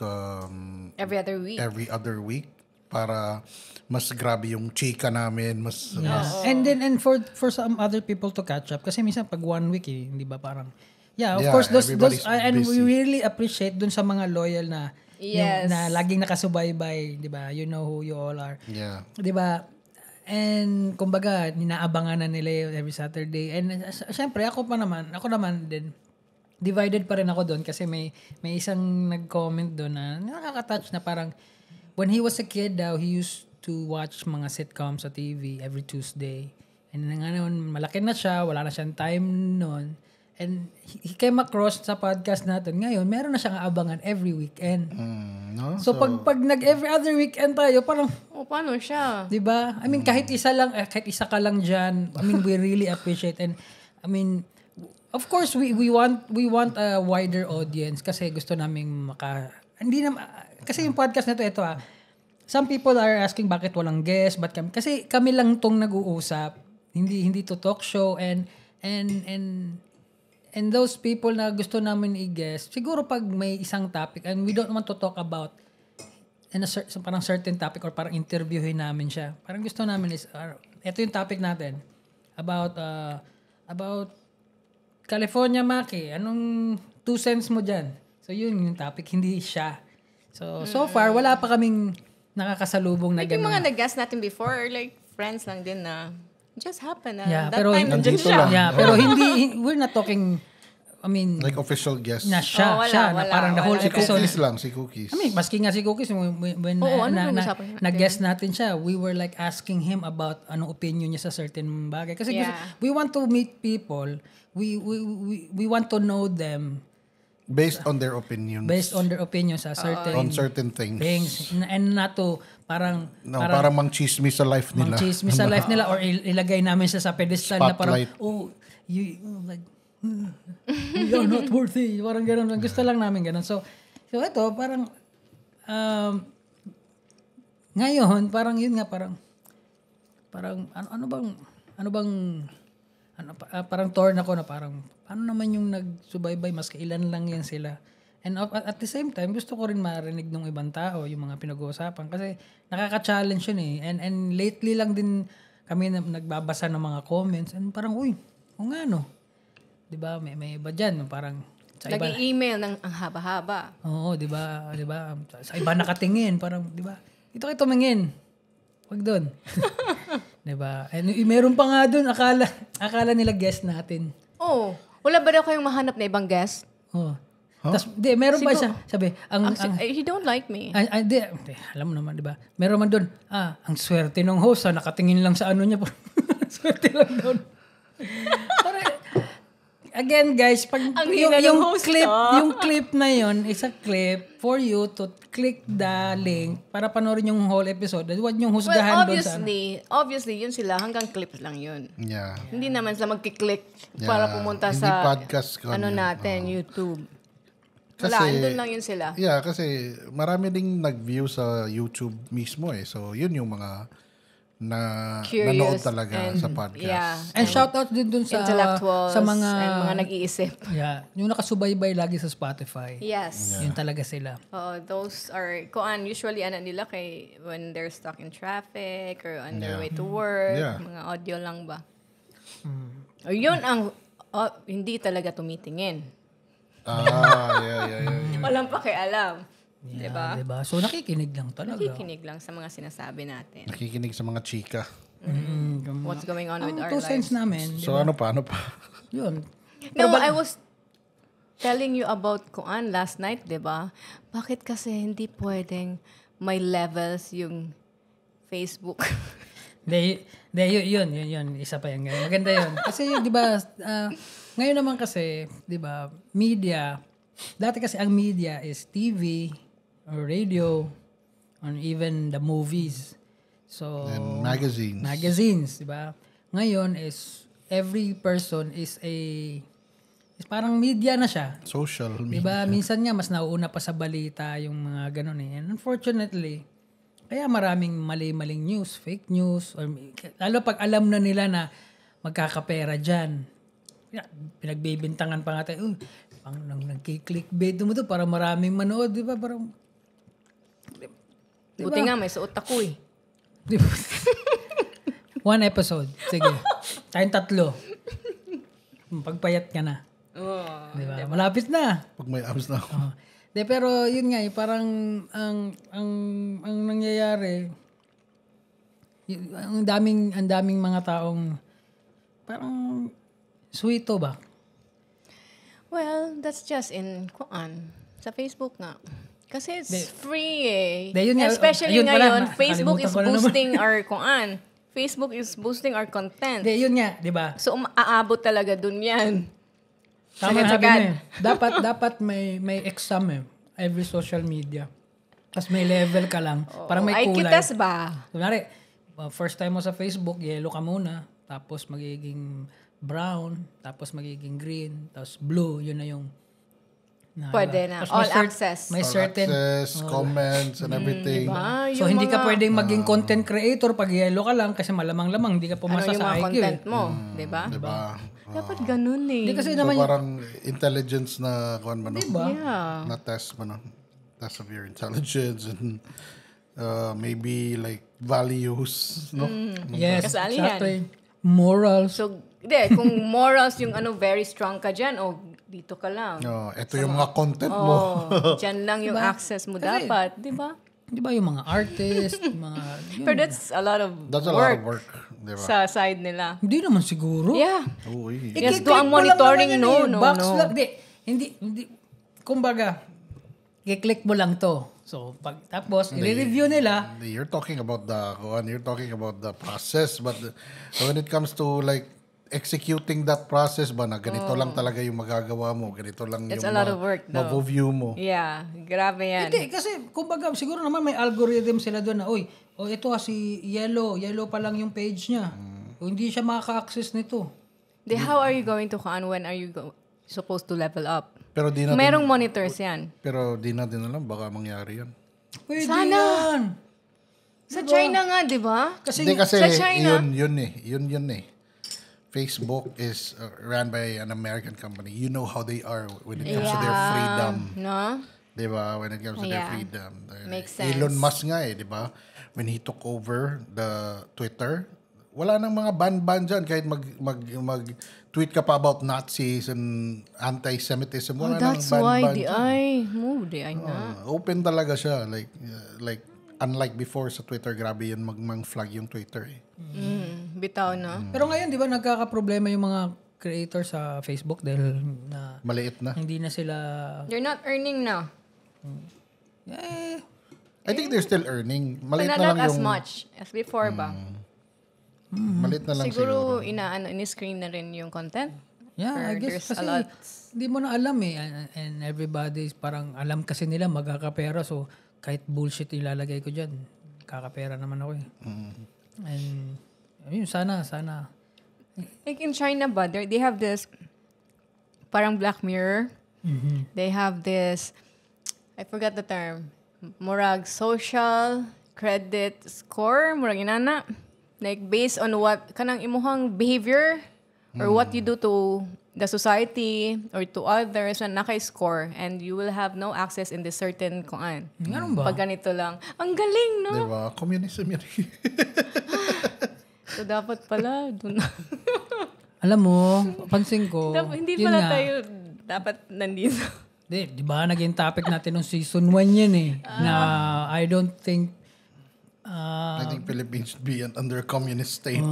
every other week para mas grabe yung chika namin, mas And for some other people to catch up kasi minsan pag 1 week hindi ba parang of course those and we really appreciate dun sa mga loyal na na laging nakasubaybay, 'di ba? You know who you all are. Yeah. 'Di ba? And kumbaga, ninaabangan na nila yun every Saturday. And syempre, ako naman din, divided pa rin ako doon kasi may isang nag-comment doon na nakaka-touch na parang when he was a kid daw, he used to watch mga sitcoms sa TV every Tuesday. And ngayon, malaki na siya, wala na siyang time noon. And he came across sa podcast natin. Ngayon, meron na siyang abangan every weekend. No? So, pag nag-every other weekend tayo, parang... paano siya? Diba? I mean, kahit isa ka lang dyan, I mean, we really appreciate. And, I mean, of course, we want a wider audience kasi gusto naming kasi yung podcast na ito some people are asking bakit walang guest, kasi kami lang tong nag-uusap. Hindi to talk show and those people na gusto namin i-guest, siguro pag may isang topic and we don't want to talk about parang certain topic or parang interviewin namin siya. Parang gusto namin is, ito yung topic natin. About California Maki. Anong 2 cents mo dyan? So yun yung topic, hindi siya. So far, wala pa kaming nakakasalubong na like yung gano'n. mga nag-guest natin before, like friends lang din na just happen na that pero time nandiyan siya. Pero we're not talking, I mean, like official guest. Na siya, na parang the whole episode. Si Cookies. I mean, maski nga si Cookies, when nag-guest natin siya, we were like asking him about anong opinion niya sa certain bagay. Kasi we want to meet people, we want to know them. Based on their opinions. Based on their opinions sa certain things. And not to parang mang-chismis sa life nila. Mang-chismis sa life nila or ilagay namin siya sa pedestal na parang, you are not worthy. Parang gano'n. Gusto lang namin gano'n. So ito, parang, ngayon, parang yun nga, parang, parang torn ako na parang, ano naman yung nagsubaybay, mas kailan lang yan sila. And at the same time, gusto ko rin marinig ng ibang tao yung mga pinag-uusapan kasi nakaka-challenge yun eh. And lately lang din kami nagbabasa ng mga comments and parang, nga no. Diba? May iba dyan. Parang, nag-email ng ang haba-haba. Oo, diba? Sa iba nakatingin. Parang, diba? Dito kayo tumingin. Wag doon. Diba? And meron pa nga doon. Akala nila guest natin. Wala ba daw kayong mahanap na ibang guest? Tapos, meron ba siya? Sabi, he don't like me. Alam mo naman, diba? Meron man doon, ang swerte ng host, nakatingin lang sa ano niya. Swerte lang doon. Again, guys, pag yung clip na yon is a clip for you to click the link para panoorin yung whole episode. Huwag niyong husgahan doon sa... Obviously, yun sila. Hanggang clips lang yun. Yeah. Hindi naman sila magkiklik para pumunta sa podcast natin, YouTube. Wala, andun lang yun sila. Yeah, kasi marami ding nag-view sa YouTube mismo eh. So, yun yung mga nanood talaga sa podcast. Yeah. And shout out din dun sa mga and mga nag-iisip. Yeah, yung nakasubaybay lagi sa Spotify. Yes. Yun talaga sila. Those are usually nila kay when they're stuck in traffic or on their way to work, mga audio lang ba. O yun ang hindi talaga tumitingin. Yeah. Walang pakialam. Yeah, diba? So, nakikinig lang talaga. Nakikinig lang sa mga sinasabi natin. Nakikinig sa mga chika. What's going on with our two lives. cents namin. So, ano pa? Yun. No, I was telling you about Kuan last night, diba? Bakit kasi hindi pwedeng may levels yung Facebook? Yun. Isa pa yan. Maganda yun. Kasi, di ba, ngayon naman kasi, di ba, media, dati kasi ang media is TV, or radio, or even the movies. So, and magazines, di ba? Ngayon is, every person is parang media na siya. Social media. Di ba? Minsan nga, mas nauuna pa sa balita yung mga ganun eh. And unfortunately, kaya maraming mali-maling news, fake news, or lalo pag alam na nila na magkakapera dyan. Pinagbibintangan pa nga tayo, pang nagki-clickbait mo to para maraming manood, di ba? Parang, Buti nga, may suot ako eh. Di ba? One episode. Sige. Tayong 3. Pagpayat ka na. Di ba? Malapit na. Pag may abs na ako. Pero yun nga, parang ang nangyayari, ang daming mga taong parang suwito ba? Well, that's just in Kuan. Sa Facebook nga. Kasi it's free eh. Especially ngayon, Facebook is boosting our Kuan. Facebook is boosting our content. Yun nga, di ba? So, aabot talaga dun yan. Tama na eh. Dapat may exam eh. Every social media. Tapos may level ka lang. Parang may kulay. IQ test ba? Kunwari, first time mo sa Facebook, yellow ka muna. Tapos magiging brown. Tapos magiging green. Tapos blue. Yun na yung... Pwede na. All access. May certain... access, comments, and everything. Diba? So, hindi ka pwedeng maging content creator pag yellow ka lang kasi malamang-lamang hindi ka pumasa sa IQ. Ano yung mga content mo? Diba? Dapat ganun eh. Hindi kasi So, naman parang intelligence na kuan mo, no? Diba? Yeah. Na test mo, no? Test of your intelligence and maybe like values, no? Yes, Kasali yan. exactly. Morals. So, kung morals yung very strong ka dyan, dito ka lang. Ito yung mga content mo. Dyan lang yung access mo dapat. Diba? Di ba yung mga artist, mga... Pero that's a lot of That's a lot of work. Diba? sa side nila. Hindi naman siguro. Yeah. Uy. Yes, do ang monitoring, no. Box lang. Hindi. Kumbaga, i-click mo lang to. So, tapos, i-review nila. You're talking about the process, but when it comes to like executing that process ba na ganito lang talaga yung magagawa mo, ganito lang It's yung a lot of work, though. ma-view mo. Yeah, grabe yan. Hindi, kasi, kumbaga, siguro naman may algorithm sila doon na, ito si yellow pa lang yung page niya. Hindi siya makaka-access nito. How are you going to when are you supposed to level up? Pero di natin, Merong monitors yan. pero di natin alam, baka mangyari yan. Pwede Sana. yan. Sa China nga, di ba? Kasi, Hindi kasi sa China- yun eh. Facebook is ran by an American company. You know how they are when it comes to their freedom. No? Diba? When it comes to their Yeah. freedom. Makes sense. Elon Musk nga diba? When he took over the Twitter, wala nang mga ban dyan. Kahit mag-tweet ka pa about Nazis and anti-Semitism, wala nang That's ban why dyan. di ay na. Open talaga siya. Like unlike before sa Twitter, grabe yan mag-flag yung Twitter eh. Bitaw na. pero ngayon, di ba, nagkakaproblema yung mga creator sa Facebook dahil na Maliit na. hindi na sila... You're not earning now. I think they're still earning. Maliit But na lang not as yung... much as before ba? Malit na lang siguro. Siguro, ini-screen na rin yung content. Yeah, I Or guess there's a kasi lot. hindi mo na alam eh. And everybody is parang alam kasi nila magkakapera. So, kahit bullshit ilalagay ko dyan, kakapera naman ako eh. And, ayun, sana. Like in China ba, they have this parang Black Mirror. They have this, I forgot the term, murag social credit score, murag inana. Like based on what, kanang imuhang behavior or what you do to the society or to others na naka-score and you will have no access in this certain kuan. Ganun ba? Pag ganito lang. Ang galing, no? Diba? Communism yan. So dapat pala, dun na. Alam mo, pansin ko, Hindi yun pala nga. tayo dapat nandito. Di ba naging topic natin nung season 1 yan eh. Na I don't think I think Philippines should be under communist state.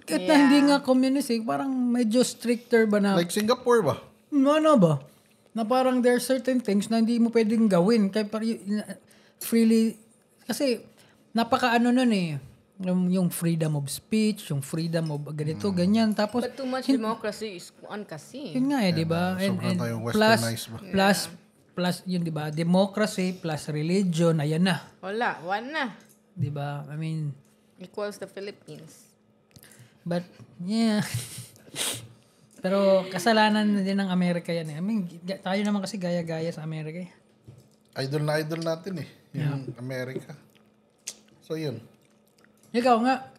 kahit na hindi nga communist eh, parang medyo stricter ba na Like Singapore ba? ano ba? Na parang there are certain things na hindi mo pwedeng gawin. Kaya freely, kasi napaka-ano nun eh. Yung freedom of speech, yung freedom of ganito, ganyan. Tapos, But too much democracy is kuan kasi. yun nga eh, di ba? sobrang tayong westernized ba? Plus, yun di ba? Democracy plus religion, ayan na. Wala, one na. Di ba? I mean, Equals the Philippines. but, yeah. Pero kasalanan na din ng Amerika yan eh. I mean, tayo naman kasi gaya-gaya sa Amerika eh. Idol na idol natin eh. Yung Amerika. So yun. Ikaw nga.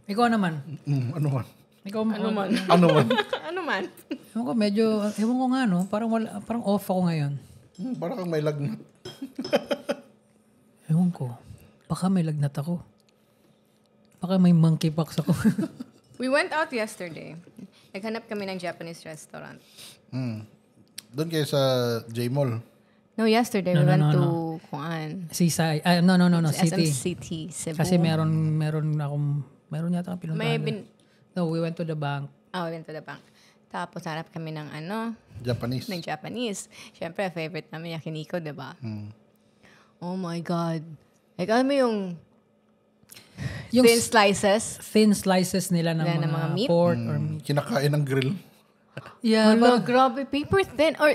Ikaw naman. Ano man? Ikaw Ano man? Ano man? Ano man? Ewan ko, ewan ko nga no, parang off ako ngayon. Parang kang may lagnat. Ewan ko, baka may lagnat ako. Baka may monkeypox ako. We went out yesterday. Naghanap kami ng Japanese restaurant. Doon kayo sa J-Mall. No, yesterday we went to kuan. Seaside. No, SM City. City, Cebu. Kasi meron yata akong pinuntahan. No, we went to the bank. We went to the bank. Tapos hanap kami ng Japanese. ng Japanese. Siyempre, favorite namin yakiniko, di ba? Oh my God. Like, alam mo yung thin slices? Thin slices nila ng mga meat? pork or meat. Kinakain ng grill. Yeah, Hello, grabe. Paper thin or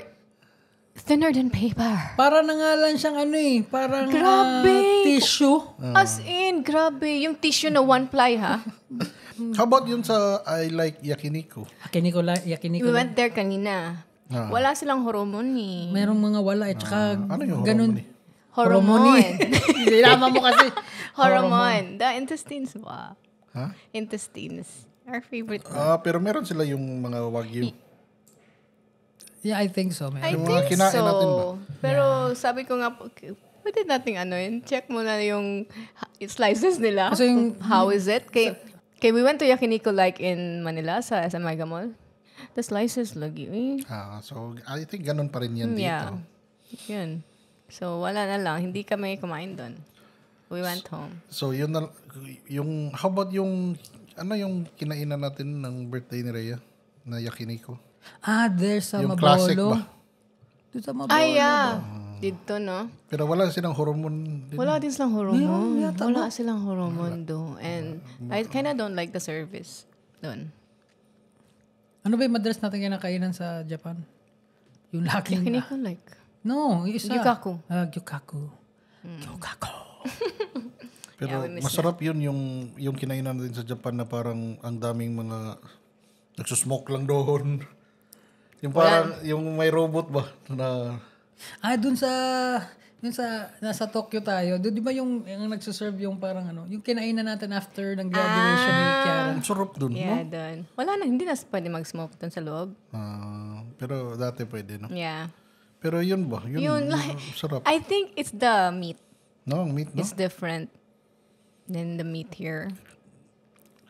thinner than paper. para na nga lang siyang parang Grabe. tissue. As in, grabe. Yung tissue na one ply, ha? How about yun sa I like yakiniko? Yakiniko. We went there kanina. Wala silang hormone eh. Merong mga wala eh. Tsaka Ano yung ganun. Hormone. Sinama mo kasi. Hormone. The intestines ba? Ha? Intestines. Our favorite. Pero meron sila yung mga wagyu. Yeah, I think so. Man. I Yung mga think kinain so. natin ba? Pero sabi ko nga, pwede nating check mo na yung slices nila. Kasi yung- How is it? Kay we went to Yakiniko like in Manila sa SM Mega Mall. The slices lagi So I think ganun pa rin yan dito. Yeah. Yun. So wala na lang. Hindi kami kumain doon. We went home. So yun na, how about yung kinainan natin ng birthday ni Rhea na yakiniko? There's sa Yung classic Mabolo. ba? Doon sa Mabolo. Ay, yeah. Dito, no? Pero wala silang hormone din. Wala din silang hormone. Wala silang hormone doon. And I kinda don't like the service doon. Ano ba yung madalas natin kinakainan sa Japan? Yung laking... Yakiniko like. No, yung isa. Yukaku. Yukaku. Yukaku. Pero Yeah, we miss masarap yun yung kinainan natin sa Japan na parang ang daming mga nagsusmoke lang doon. Yung parang, yung may robot ba na... Dun sa... nasa Tokyo tayo. Doon, di ba yung nagsuserve yung parang yung kinainan natin after ng graduation ni Kiara. Ang sarap doon, Yeah, no? doon. Wala na, hindi na pwede mag-smoke doon sa loob. Pero dati pwede, no? Yeah. Pero yun ba? Yun sarap. I think it's the meat. No, ang meat, no? It's different than the meat here.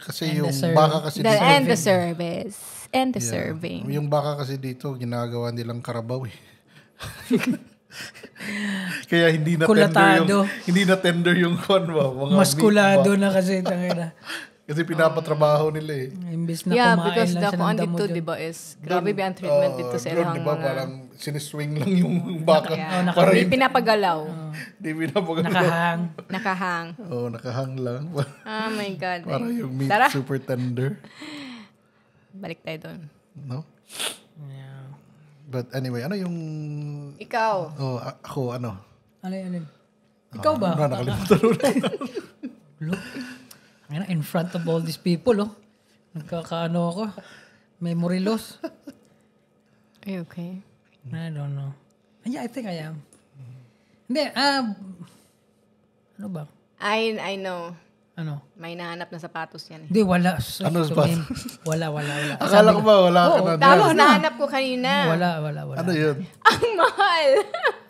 Kasi yung the baka kasi dito... And the service. And the serving. Yung baka kasi dito, ginagawa nilang karabaw eh. Kaya hindi na Kulatado. tender yung kon ba? Mga Maskulado meat ba? na kasi tangina. Kasi pinapatrabaho nila eh. Imbis na Yeah, kumain because lang the siya ng kuan damo dito, dyan. di ba, is grabe ba ang treatment dito sa doon, ilang di ba, mga... parang siniswing lang yung baka. Yeah. Para Hindi pinapagalaw. Hindi pinapagalaw. Nakahang. Nakahang. Nakahang lang. Oh my God. Para yung meat Tara. super tender. Balik tayo doon. No? Yeah. But anyway, ano yung... Ikaw. Ako, ano? Alin. Ikaw ba? Nakalimutan ulit. Look. In front of all these people, nagkakaano ako. Memory loss. Are you okay? I don't know. Yeah, I think I am. Hindi, ano ba? I know. Ano? May nahanap na sapatos yan. Hindi, wala. Ano sapatos? Wala. Akala ko ba wala ka na Tapos dyan? nahanap ko kanina. Wala. Ano yun? Ang mahal.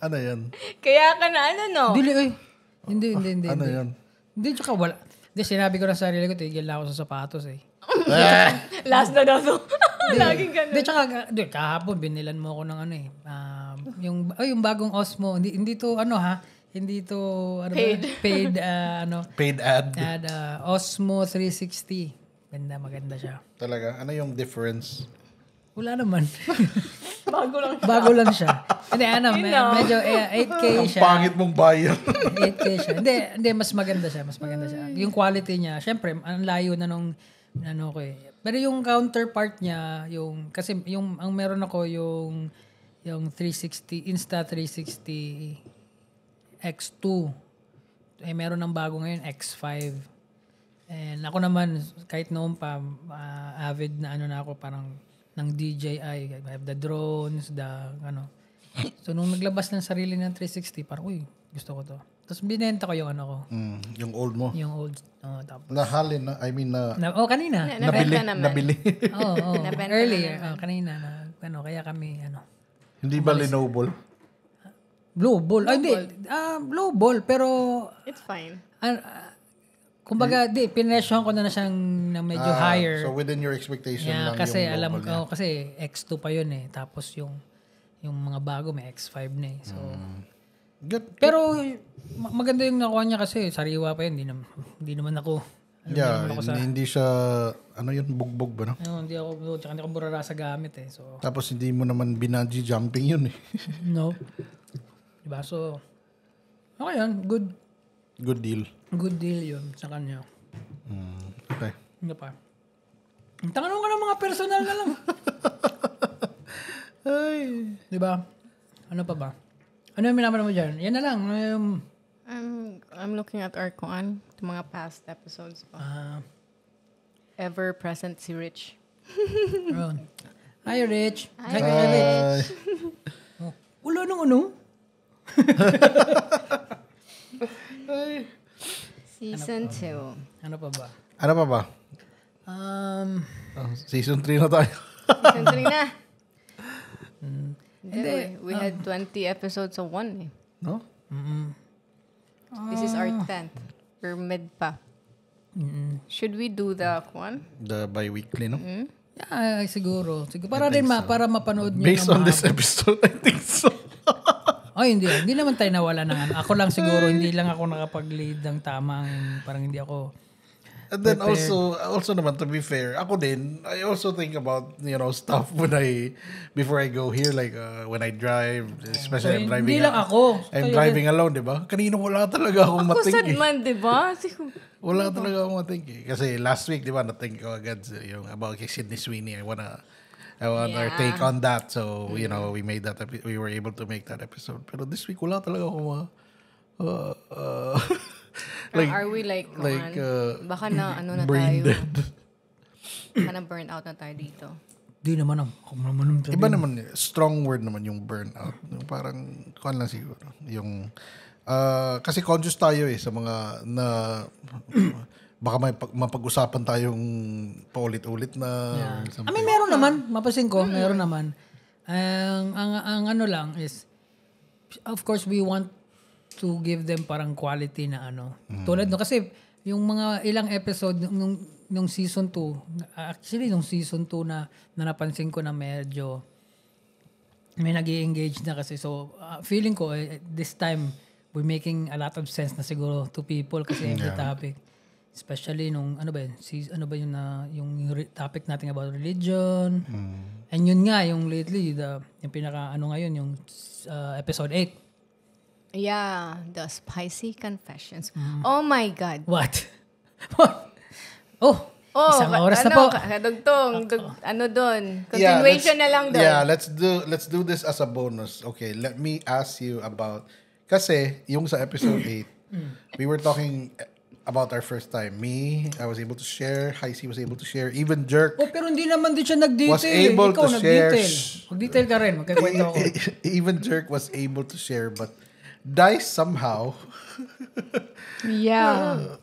Ano yun? Kaya ka na no? Dili, Hindi. Ano yun? Hindi, tsaka wala. Hindi, sinabi ko na sa sarili ko, tigil na ako sa sapatos Last na daw to. Laging ganun. Hindi, tsaka, kahapon, binilan mo ako ng yung bagong Osmo. Hindi to, hindi to, paid, Paid ad. Osmo 360. Maganda siya. Talaga? Ano yung difference? Wala naman. Bago lang. siya. Hindi, medyo 8K Ang siya. pangit mong buyer. 8K siya. Hindi, mas maganda siya. Yung quality niya, syempre, ang layo na nung, Pero yung counterpart niya, kasi ang meron ako yung 360, Insta 360 X2. Meron ng bago ngayon, X5. And ako naman, kahit noon pa, avid na na ako, parang ng DJI. I have the drones, So, nung naglabas ng sarili ng 360, parang, gusto ko to. Tapos binenta ko yung ko. Yung old mo. Yung old. Tapos. Nahalin na, kanina. Nabili. Nabenta Earlier. naman. Kanina. Kaya kami, Hindi ba Lenovo? Blue ball. Hindi. Blue ball, pero It's fine. kumbaga, pinesyohan ko na siyang medyo higher. So within your expectation lang kasi yung alam global niya. ko, kasi X2 pa yun Tapos yung mga bago may X5 na So, Good. pero maganda yung nakuha niya kasi sariwa pa yun. Hindi naman ako. Hindi siya, bugbog ba, no? Hindi ako burara sa gamit So, Tapos hindi mo naman binaji jumping yun no. Diba? So, okay yun. Good deal. Good deal yun sa kanya. Okay. Ano pa? Tangan mo ka ng mga personal na lang. Ay. Diba? Ano pa ba? Ano yung minaman mo dyan? Yan na lang. I'm looking at our mga past episodes. Ever present si Rich. Hi, Rich. Hi, Bye. Rich. Ulo nung ano? Season 2. Ano pa ba? Ano pa ba? Season 3 na tayo. Season 3 na. We had 20 episodes of one. No? This is our 10th. We're mid pa. Should we do the one? The bi-weekly, no? Yeah, siguro. Para rin para mapanood niyo. Based on this episode, I think so. Hindi. Hindi naman tayo nawala ng Ako lang siguro, hindi lang ako nakapag-lead ng tamang, parang hindi ako. And then also naman, to be fair, ako din, I also think about, stuff before I go here, like when I drive, especially I'm driving. Hindi lang ako. I'm driving alone, di ba? Kanina wala talaga akong Ako mating. sad man, di ba? Wala talaga akong mating. Kasi last week, di ba, nating ko agad yung about kay Sydney Sweeney. I want our take on that. So, we made that, we were able to make that episode. Pero this week, wala talaga akong are we baka na brain tayo. dead. Baka na burn out na tayo dito. Di naman Iba naman, strong word naman yung burnout. Yung parang, kuhan lang siguro. Yung, kasi conscious tayo sa mga na, baka may mapag-usapan tayong paulit-ulit na. Yeah. Meron naman. Mapasin ko, meron naman. Ang ano lang is, of course, we want to give them parang quality na Tulad kasi yung mga ilang episode nung season 2, actually nung season 2 na napansin ko na medyo may nag-i-engage na kasi. So, feeling ko, this time, we're making a lot of sense na siguro to people kasi yung topic. Especially nung, ano ba yun, yung topic natin about religion. And yun nga, yung lately, yung pinaka, ngayon, yung episode 8. Yeah, the spicy confessions. Oh my God. What? Oh, isang oras na po. Kadugtong, ano doon? Continuation na lang doon. Yeah, let's do this as a bonus. Okay, let me ask you about, kasi yung sa episode 8, we were talking about our first time. I was able to share. Heisey was able to share. Even Jerk Oh, pero hindi naman din siya nag-detail. was able Ikaw, to share. Mag-detail ka rin. Magkakwento ako. Even Jerk was able to share, but Dice somehow Yeah.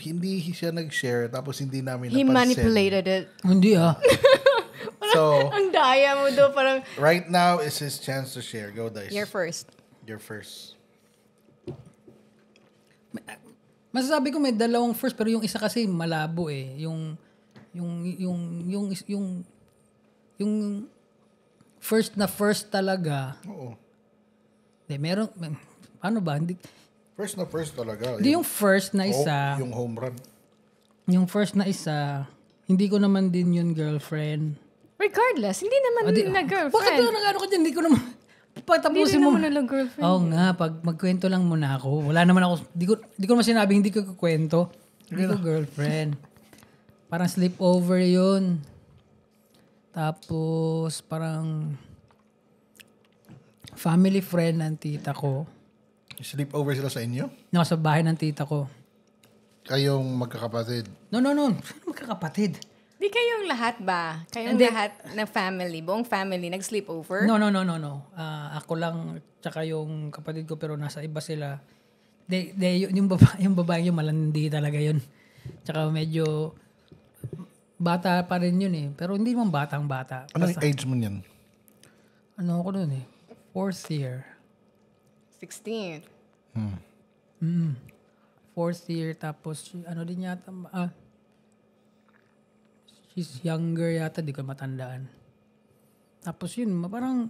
hindi siya nag-share, tapos hindi namin He napansin. manipulated it. Hindi So, Ang daya mo do, parang, right now is his chance to share. Go, Dice. you're first. You're first. Masasabi ko may dalawang first, pero yung isa kasi malabo eh. Yung first na first talaga. Oo. Meron, paano ba? First na first talaga. Hindi yung first na isa. Yung home run. Yung first na isa, hindi ko naman din yun girlfriend. Regardless, hindi naman na Bakit girlfriend. na nag-ano ka dyan? Hindi ko naman, patapusin Hindi mo. naman na girlfriend. Oo nga, pag magkwento lang muna ako. Wala naman ako, di ko naman sinabi, hindi ko kukwento. Hindi ko girlfriend. Parang sleepover yun. Tapos, parang family friend ng tita ko. Sleepover sila sa inyo? Nasa bahay ng tita ko. Kayong magkakapatid? No. Sino magkakapatid? Di kayong lahat ba? Kayong Hindi. lahat na family, buong family, nag-sleepover? No. Ako lang, tsaka yung kapatid ko, pero nasa iba sila. Yung babae yung malandi talaga yun. Tsaka medyo bata pa rin yun eh. Pero hindi naman batang-bata. Anong age mo niyan? Ano ako nun eh? 4th year. 16. 4th year, tapos ano din yata, she's younger yata, di ko matandaan. Tapos yun, parang,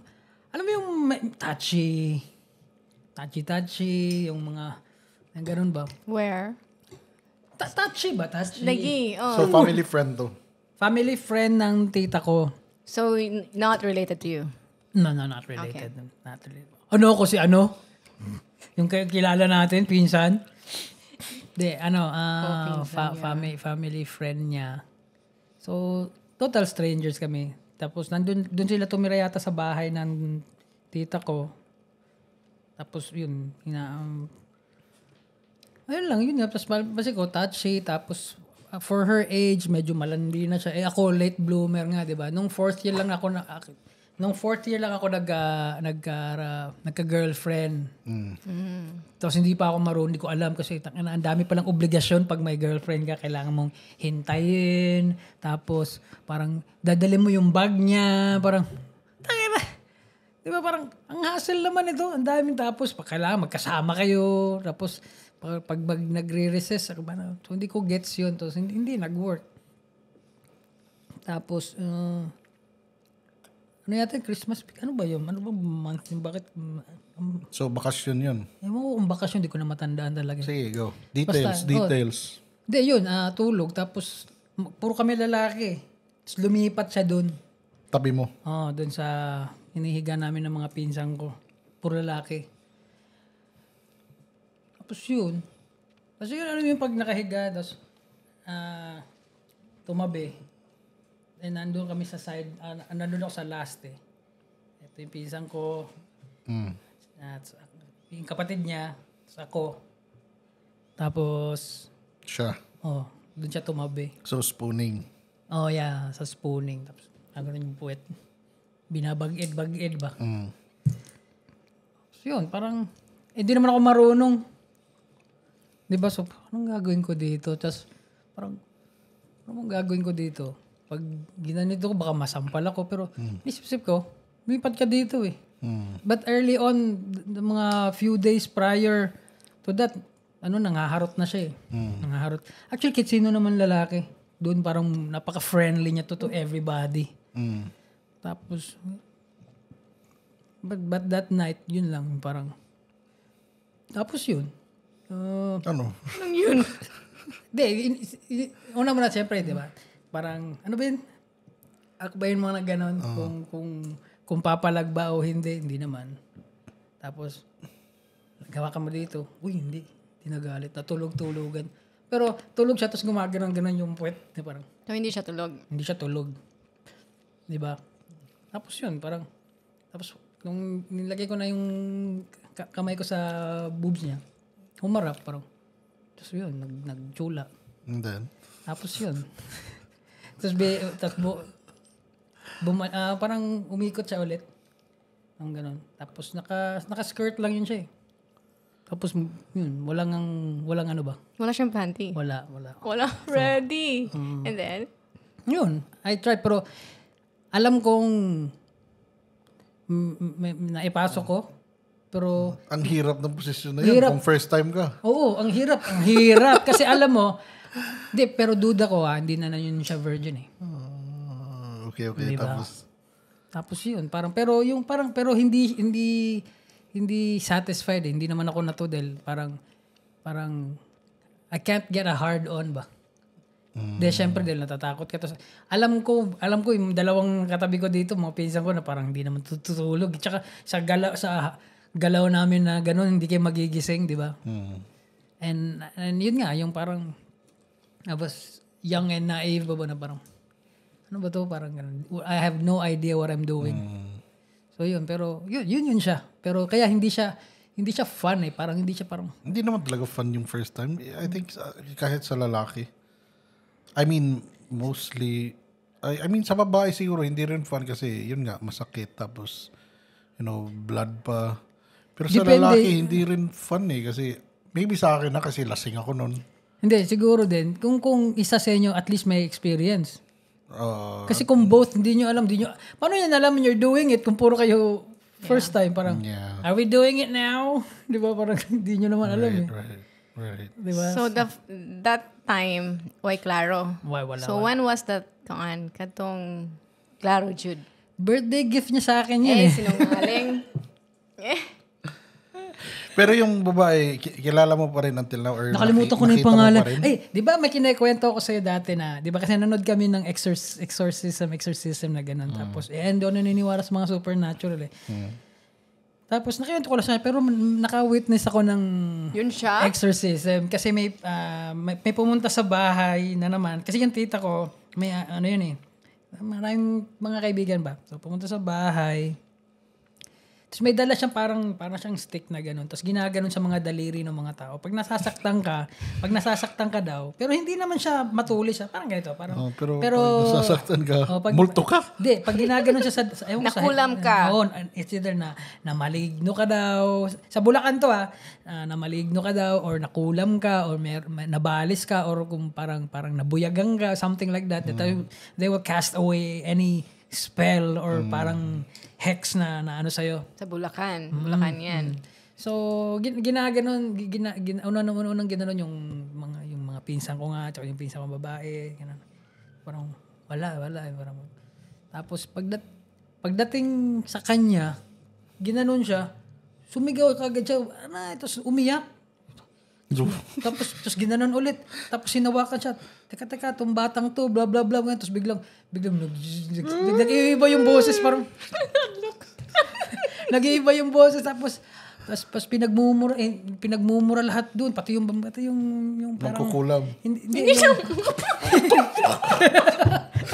alam mo yung touchy, yung mga, ganun ba? Where? Touchy ba? Touchy. Lagi, So, family friend to? Family friend ng tita ko. So, not related to you? No, not related. Okay. Not related. Ano ako si ano? Yung kilala natin, pinsan. Family friend niya. So, total strangers kami. Tapos, doon sila tumira yata sa bahay ng tita ko. Tapos, yun. Ayun lang, yun. Tapos, basi ko, touchy. Tapos, for her age, medyo malandi na siya. Ako, late bloomer nga, di ba? Nung 4th year lang ako nagka-girlfriend. Tapos hindi pa ako marunong, hindi ko alam kasi ang dami palang obligasyon pag may girlfriend ka, kailangan mong hintayin, tapos parang dadalhin mo yung bag niya, parang tangina. Di ba parang ang hassle naman ito, ang daming, tapos kailangan magkasama kayo, tapos pag nagre-recess, so hindi ko gets yun, tapos hindi nag-work. Tapos ano yata Christmas? Ano ba yun? Ano ba month? Bakit? So, bakasyon yun? Ewan ko kung bakasyon, di ko na matandaan talaga. Sige, go. Details. Hindi, yun. Tulog. Tapos, puro kami lalaki. Tapos lumipat siya dun. Tabi mo? Dun sa hinihiga namin ng mga pinsang ko. Puro lalaki. Tapos yun. Tapos yun, alam mo yung pag nakahiga, tapos tumabi. And nandun kami sa side, nandun ako sa last eh. Ito yung pinsan ko. Yung kapatid niya, ako. Tapos, dun siya tumabi. So, spooning. Oh yeah, sa spooning. Tapos, gano'n yung puwet. Binabag-ed ba? So yun, parang, di naman ako marunong. Diba? So, anong gagawin ko dito? Tapos, parang, anong gagawin ko dito? Pag ginanito ko, baka masampal ako. Pero, isip ko, lumipat ka dito eh. But early on, the mga few days prior to that, nangaharot na siya eh. Nangaharot. Actually, kahit sino naman lalaki, doon parang napaka-friendly niya to everybody. Tapos, but that night, yun lang, parang, tapos yun. Ano? Anong yun? Una muna, siyempre, di ba? Parang, ano ba yun? Akbayin mo na gano'n kung papalag ba o hindi naman. Tapos, gawa ka mo dito. Uy, hindi nagalit. Natulog-tulogan. Pero tulog siya, tapos gumagano'n yung puwet. Parang, So, hindi siya tulog. hindi siya tulog. Di ba? Tapos yun, parang, tapos nung nilagay ko na yung kamay ko sa boobs niya, humarap parang, tapos yun, nagtsula. And then? Tapos yun. Parang umikot siya ulit. Ang ganun. Tapos naka-skirt lang yun siya eh. Tapos yun, walang ano ba? Wala siyang panty. Wala. Wala. Ready. And then? Yun, I tried pero alam kong naipasok ko. Pero ang hirap ng posisyon na yun kung first time ka. Oo, ang hirap. Ang hirap. Kasi alam mo, pero duda ko hindi na yun siya virgin eh. Okay. Diba? Tapos yun, pero hindi satisfied eh. Hindi naman ako natudel. Parang I can't get a hard on ba? Dahil syempre natatakot ka. Tapos, alam ko yung dalawang katabi ko dito, mga pinsan ko na parang hindi naman tutulog. Tsaka sa galaw namin na gano'n, hindi kayo magigising, di ba? And yun nga, yung parang I was young and naive ba na parang ano ba to? Parang ganun. I have no idea what I'm doing. So yun, pero yun siya. Pero kaya hindi siya fun eh. Parang hindi siya parang... Hindi naman talaga fun yung first time. I think kahit sa lalaki. I mean, mostly... I mean, sa babae siguro, hindi rin fun kasi yun nga, masakit. Tapos, blood pa. Pero sa lalaki, hindi rin fun eh. Kasi, maybe sa akin na kasi lasing ako nun. Hindi, siguro din. Kung isa sa inyo, at least may experience. Kasi kung both, hindi nyo alam, paano nyo alam you're doing it kung puro kayo first time? Parang, are we doing it now? Di ba? Parang hindi nyo naman alam eh. Right. Di ba? So, that time, why Claro? Wala. So, when was that katong Claro Jude? Birthday gift niya sa akin yun eh. Sinungaling. Pero yung babae, kilala mo pa rin until now? Or nakalimutan ko na yung pangalan. Ay, di ba may kinikwento ko sa'yo dati na, di ba kasi nanood kami ng exorcism na ganun. Tapos, doon naniniwala sa mga supernatural eh. Tapos nakikwento ko lang siya, pero naka-witness ako ng yun siya? exorcism. Kasi may pumunta sa bahay na naman. Kasi yung tita ko, may yun eh. Maraming mga kaibigan ba? So, pumunta sa bahay. Tapos may dala siyang parang siyang stick na gano'n. Tapos ginaganon sa mga daliri ng mga tao. Pag nasasaktan ka daw, pero hindi naman siya matulis siya. Parang ganito. Parang, pero pag nasasaktan ka, multo ka? Hindi, pag ginaganon siya nakulam ka. Oo, it's either na maligno ka daw. Sa Bulacan to na maligno ka daw, or nakulam ka, or nabalis ka, or kung parang nabuyagang ka, something like that. They will cast away any spell or parang hex na ano sa'yo. Sa Bulacan. Bulacan yan. So, ginaganon, unang ginanon yung mga pinsan ko nga, tsaka yung pinsan ko babae, ganun. Parang, wala. Parang, tapos, pagdating sa kanya, ginanon siya, sumigaw kagad siya, tapos umiyak. Tapos ginanon ulit. Tapos sinawakan siya. Teka, tong batang to, blah, blah, blah. Tapos biglang nag-iiba yung boses. Parang, nag-iiba yung boses. Tapos pinagmumura lahat doon. Pati yung parang... Magkukulam. Hindi siya.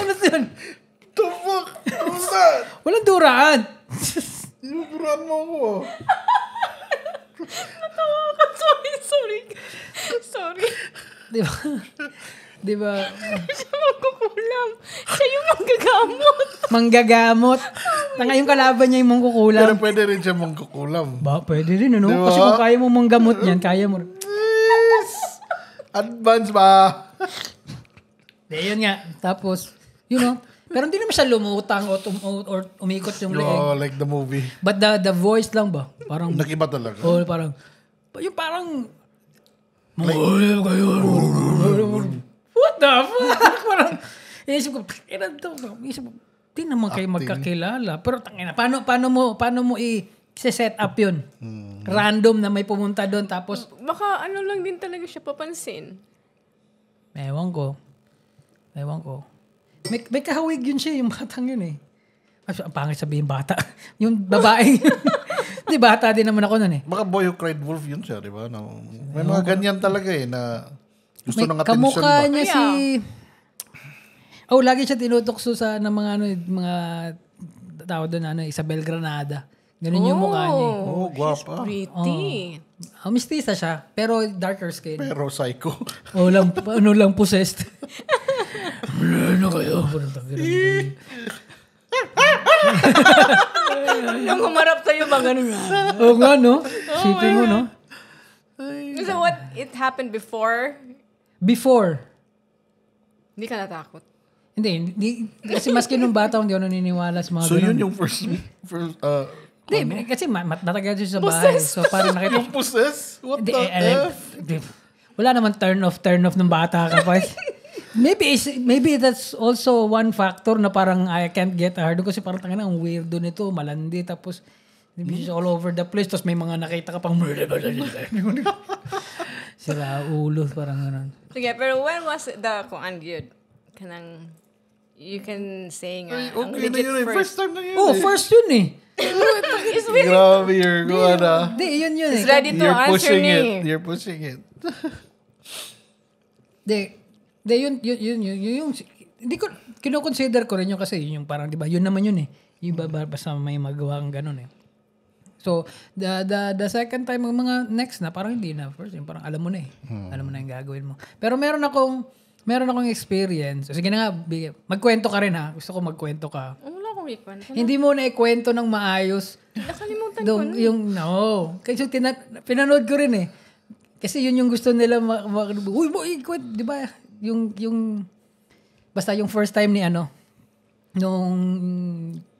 Ano yun? The fuck? What's that? Walang duraan. Sinuduraan mo ako. Natawa ka. Sorry. Di ba? Siya magkukulam. Siya yung Manggagamot. Na yung kalaban niya yung mangkukulam. Pero pwede rin siya mangkukulam. Pwede rin, ano? Diba? Kasi kung kaya mo manggamot niyan, kaya mo. Yes! Advance ba? Yun nga. Tapos, pero hindi naman siya lumutang or umikot yung leeg. Oh, like the movie. But the voice lang ba? Parang... Nag-iba talaga. Parang... Yung parang... Like, what the fuck? Parang... Isip ko, di naman kayo magkakilala. Pero tangina, paano mo i-set up yun? Random na may pumunta doon tapos... Baka ano lang din talaga siya papansin. Ewan ko. May kahawig yun siya, yung batang yun eh. Ang pangit sabihin bata. Yung babae. Di bata din naman ako nun eh. Baka Boy Who Cried Wolf yun siya, di ba? No? May mga ganyan talaga eh na gusto ng attention kamukha ba? niya si... lagi siya tinutokso sa ng mga tao doon, Isabel Granada. Ganun yung mukha niya. Oh, guwapa. Pretty. Mistisa siya, pero darker skin. Pero psycho. Lang possessed. Ano kayo? Nung humarap sa'yo ba ganun? Oo nga, no? Sipin mo, no? So what, it happened before? Before. Hindi ka natakot? Hindi. Kasi maski nung bata, hindi ako naniniwala sa mga So ganun. yun yung first Hindi, kasi matagal siya sa bahay. So parang nakita... yung possess? What the F? Wala naman turn off ng bata ka pa. Maybe that's also one factor na parang I can't get her. Kasi parang tangina, ang weirdo nito, malandi, tapos she's all over the place, tapos may mga nakita ka pang sira ulo, parang gano'n. Sige, pero when was the kuan yun? Kanang, you can say nga, ang Okay na legit yun eh. First time na yun First yun eh. It's really, Grabe, you're going Hindi, yun eh. it's ready to answer me. You're pushing it. Hindi ko, kino-consider ko rin yun kasi yun yung parang, di ba, yun naman yun eh. Yung basta may magawa kang ganun eh. So, the second time, mga next na, parang hindi na. First, yung parang alam mo na eh. Alam mo na yung gagawin mo. Pero meron akong experience. Sige na nga, magkwento ka rin ha. Gusto ko magkwento ka. Wala akong ikwento. Hindi mo na ikwento ng maayos. Nakalimutan ko na. Kasi pinanood ko rin eh. Kasi yun yung gusto nila uy, ikwento, di ba? Yung basta yung first time ni nung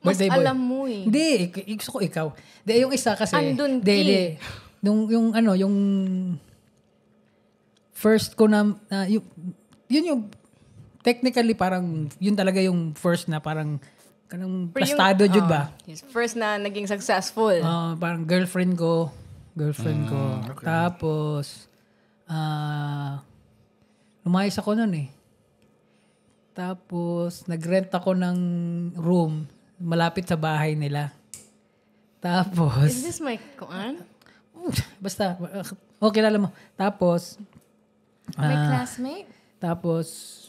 Mas birthday boy. alam mo eh. Hindi, gusto ko ikaw. Yung isa kasi. Andun Yung first ko na, yun yung, technically parang, yun talaga yung first na parang, kanang plastado jud ba? His first na naging successful. Parang girlfriend ko. Okay. Tapos, lumayas ako nun eh. Tapos, nag-rent ako ng room malapit sa bahay nila. Tapos... Is this my kuan? Basta, kilala mo. Tapos... My classmate? Tapos,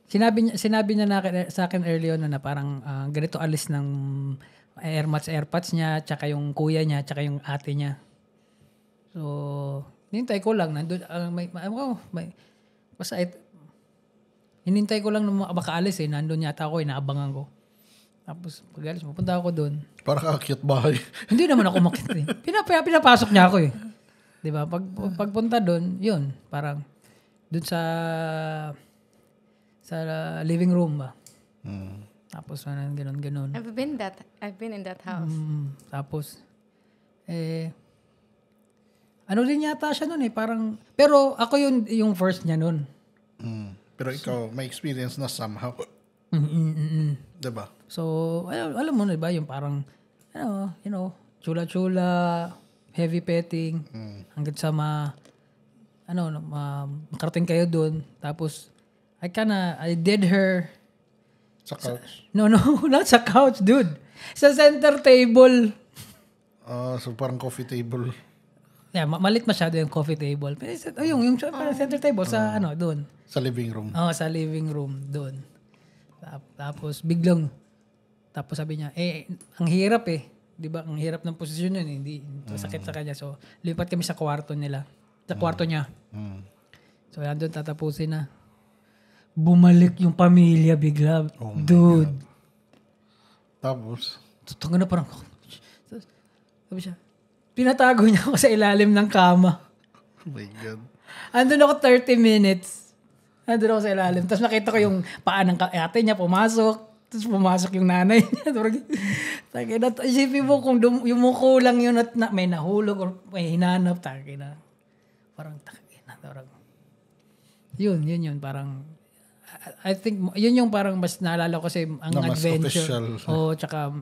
sinabi niya sa akin early on na parang ganito alis ng airpods niya, tsaka yung kuya niya, tsaka yung ate niya. So, hinintay ko lang. Hinintay ko lang na makaalis eh. Nandun yata ako, inaabangan ko. Tapos, pag-alis, pupunta ako doon. Parang cute bahay. Hindi naman ako makita eh. Pinapasok niya ako eh. Diba? Pagpunta doon, yun. Parang, doon sa living room ba. Tapos, ganun. I've been in that house. Tapos, ano din yata siya nun eh. Parang, pero ako yung first niya nun. Pero ikaw, may experience na somehow. Diba? So, alam mo na ba, yung parang, chula-chula, heavy petting, hanggang sa makarating kayo doon. Tapos, I did her. Sa couch? No, not sa couch, dude. Sa center table. So parang coffee table. Yeah, malit masyado yung coffee table. Pero yung center table sa doon. Sa living room. Sa living room doon. Tapos sabi niya, ang hirap eh. 'Di ba? Ang hirap ng posisyon yun, hindi sakit sa kanya. So, lipat kami sa kwarto nila. Sa kwarto niya. So, andun tatapusin na. Bumalik yung pamilya bigla. Dude. Tapos? Tutanga na parang, sabi siya, pinatago niya ako sa ilalim ng kama. Oh my God. Andun ako 30 minutes. Andun ako sa ilalim. Tapos nakita ko yung paa ng ate niya pumasok. Tapos pumasok yung nanay niya. Isipin mo kung yumuko lang yun at may nahulog or may hinanap. Parang yun. Parang, I think, yun yung parang mas naalala ko kasi ang na adventure. Official. Tsaka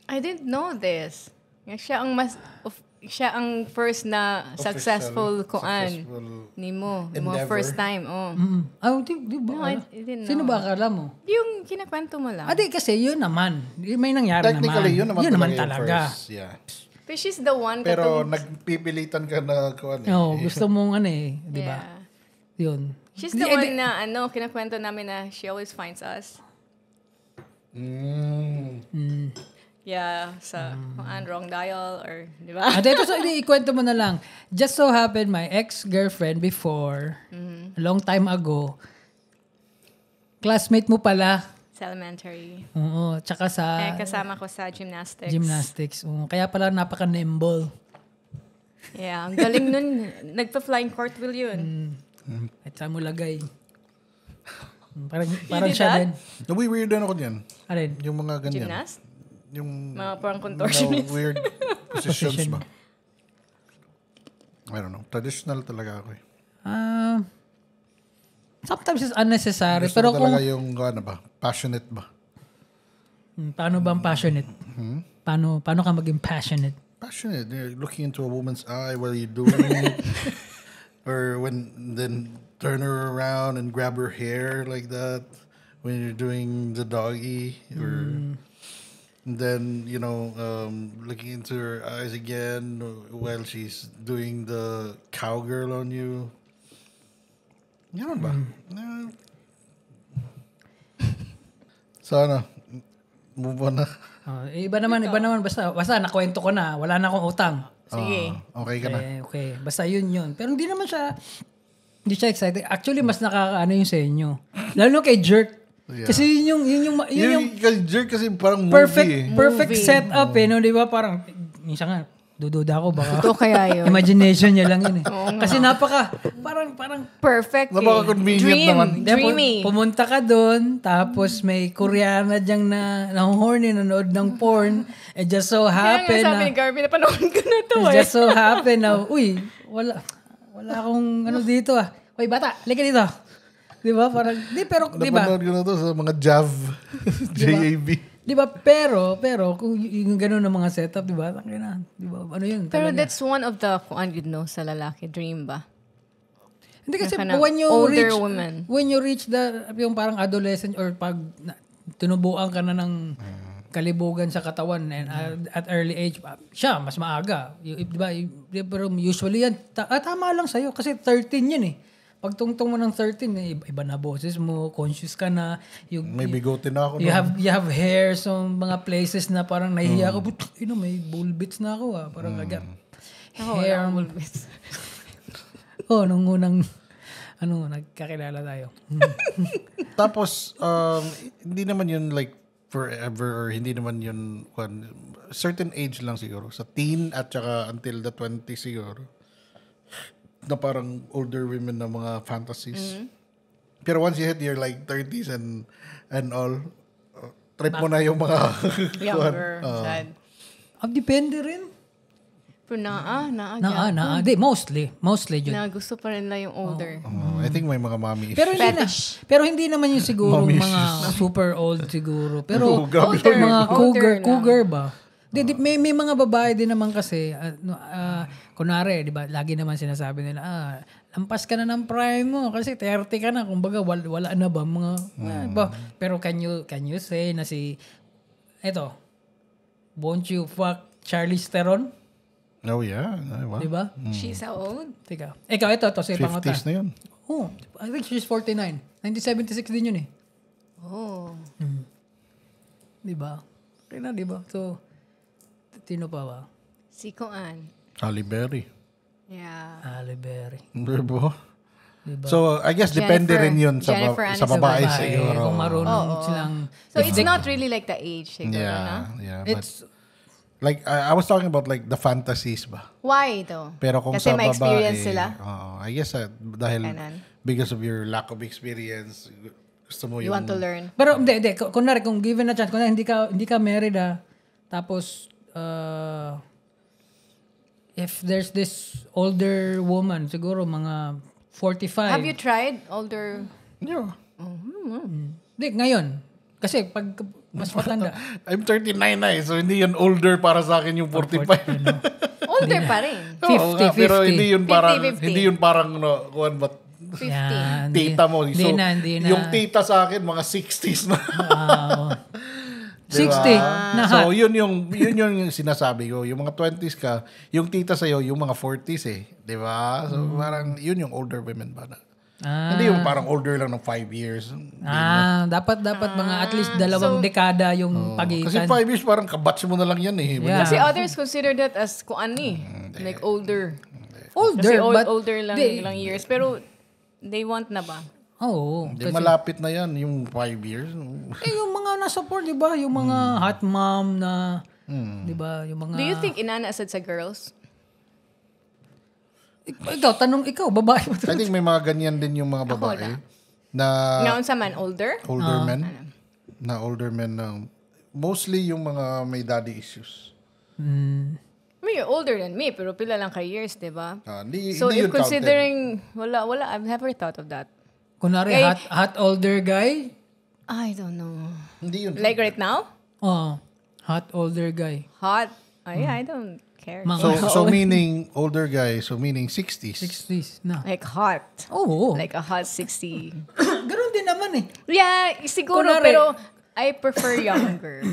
I didn't know this. Siya ang mas siya ang first na successful kuan nimo. Mo endeavor. first time, oh. Di ba? No, I didn't Sino know. ba akala mo? Yung kinakwento mo lang. Di kasi yun naman. May nangyari Technically, naman. yun naman talaga. first. Yeah. But she's the one Pero nagpipilitan ka na kuan eh. Oo, gusto mong di ba? Yeah. Yun. She's the one na kinakwento namin na she always finds us. Yeah, sa wrong dial or, di ba? At ito, so ikwento mo na lang. Just so happened, my ex-girlfriend before, a long time ago, classmate mo pala. Sa elementary. Oo, tsaka sa Kaya kasama ko sa gymnastics. gymnastics. Oo, kaya pala napaka-nimble. Yeah, ang galing nun. Nagpa-flying cartwheel yun. At saan mo lagay? Parang did siya that? din. Weird ako niyan. Alin? Yung mga ganyan. Gymnast? Yung Mga parang mga contortionist. weird positions ba? I don't know. Traditional talaga ako eh. Sometimes it's unnecessary. Gusto Pero ko kung, talaga yung ano ba? Passionate ba? paano ba ang passionate? Paano ka maging passionate? Passionate. You're looking into a woman's eye while you're doing it. Or then turn her around and grab her hair like that when you're doing the doggy. Or and then, looking into her eyes again while she's doing the cowgirl on you. Yan ba? So move on na. Iba naman. Basta nakwento ko na. Wala na akong utang. Sige. Okay ka na. Okay. Basta yun. Pero hindi siya excited. Actually, mas nakakaano yung sa inyo. Lalo kay Jerk. Yeah. Kasi yun yung Jerk kasi parang movie perfect setup no? Di ba? Parang, minsan nga, dududa ako baka. Ito kaya yun. Imagination niya lang yun eh. Kasi parang Perfect Napaka-convenient naman. Dreamy. Pumunta ka doon, tapos may Koreana dyang na horny, nanood ng porn. It just so Kaya nga happen sabi ni Garvey, napanood ko na to it just so happen na, wala akong dito ah. Uy, bata, lika dito. Di ba? Parang, pero, di ba? Napanood ko na to sa mga JAV. JAV. Di ba? Pero, kung yung gano'n ng mga setup, di ba? Di ba? Ano yun? Pero talaga. that's one of the, sa lalaki, dream ba? Hindi kasi Naka na when you older reach woman. when you reach yung parang adolescent or pag tinubuan ka na ng kalibugan sa katawan and at early age, siya mas maaga. Di ba? Pero usually yan tama lang sa'yo kasi 13 yan eh. Pag tungtong mo ng 13, iba na boses mo, conscious ka na. May bigote na ako. You have hair sa mga places na parang nahihiya ka. May bull bits na ako ah. Parang hair. Nung unang nagkakilala tayo. Tapos, hindi naman yun like forever or hindi naman yun certain age lang siguro. Sa teen at saka until the 20s siguro. Na parang older women na mga fantasies. Pero once you hit your like 30s and all, trip mo na yung mga Younger, sad. Depende rin. Pero Mostly yun. na gusto pa rin na yung older. I think may mga mommy Fetish. Pero hindi naman yung siguro Mommy mga super old siguro. Pero Older. mga Older na. cougar ba? May mga babae din naman kasi, kunwari, di ba, lagi naman sinasabi nila, lampas ka na ng prime mo kasi 30 ka na, kumbaga wala na ba mga, pero can you say na won't you fuck Charlize Theron? Oh yeah. Di ba? She's how old? Teka. Ito, say pangata. 50s na yun. Oh, I think she's 49. 1976 din yun eh. Oh. Di ba? Okay na, di ba? So, sino pa ba? Si Koan. Halle Berry. Yeah. Halle Berry. Diba? Diba? So, I guess depende rin yun sa Jennifer babae Aniston. siguro. Kung marunong silang... So it's not really like the age siguro, Yeah, no? yeah. It's... Like, I was talking about like the fantasies ba? Why though? Pero kung Kasi sa may babae, experience sila? I guess dahil Ganon. because of your lack of experience, gusto mo You want to learn? Pero hindi. Kunwari, kung given a chance, kunwari hindi ka married tapos if there's this older woman, siguro mga 45. Have you tried older? Yeah. Hindi, ngayon. Kasi pag mas matanda. I'm 39 na so hindi yun older para sa akin yung 45. Older pa rin. 50-50. Pero hindi yun parang, 50-50. hindi yun parang, no, kuwan ba, 50. Yan, tita mo. So, Hindi na. yung tita sa akin, mga 60s na. Oo. 60 na So, yun yung sinasabi ko. Yung mga 20s ka, yung tita sa'yo, yung mga 40s eh. Di ba? So, parang yun yung older women ba na. Hindi yung parang older lang ng 5 years. Dapat mga at least dalawang dekada yung Kasi pagitan. 5 years, parang kabatch mo na lang yan eh. Yeah. Kasi others consider that as kung ano eh. Like older. Older, Kasi but older lang they- ilang years. Pero they want na ba? Oo. Hindi, malapit na yan, yung 5 years. Yung mga nasa support, di ba? Yung mga hot mom na, di ba? Yung mga... Do you think inanasad sa girls? Ikaw, babae mo. I think may mga ganyan din yung mga babae. Na Ngayon sa man, older? older men. Na older men na mostly yung mga may daddy issues. I mean, you're older than me, pero pila lang ka years, di ba? Hindi, So hindi if yun considering, wala, I've never thought of that. Kunwari, Eh, hot older guy. I don't know. counted. Hindi yun. Like right now? Hot older guy. Hot? I don't care. So meaning older guy, so meaning 60s. 60s na. Like hot. Oo. Like a hot 60. Ganun din naman eh. Yeah, siguro, Kunwari- pero I prefer younger.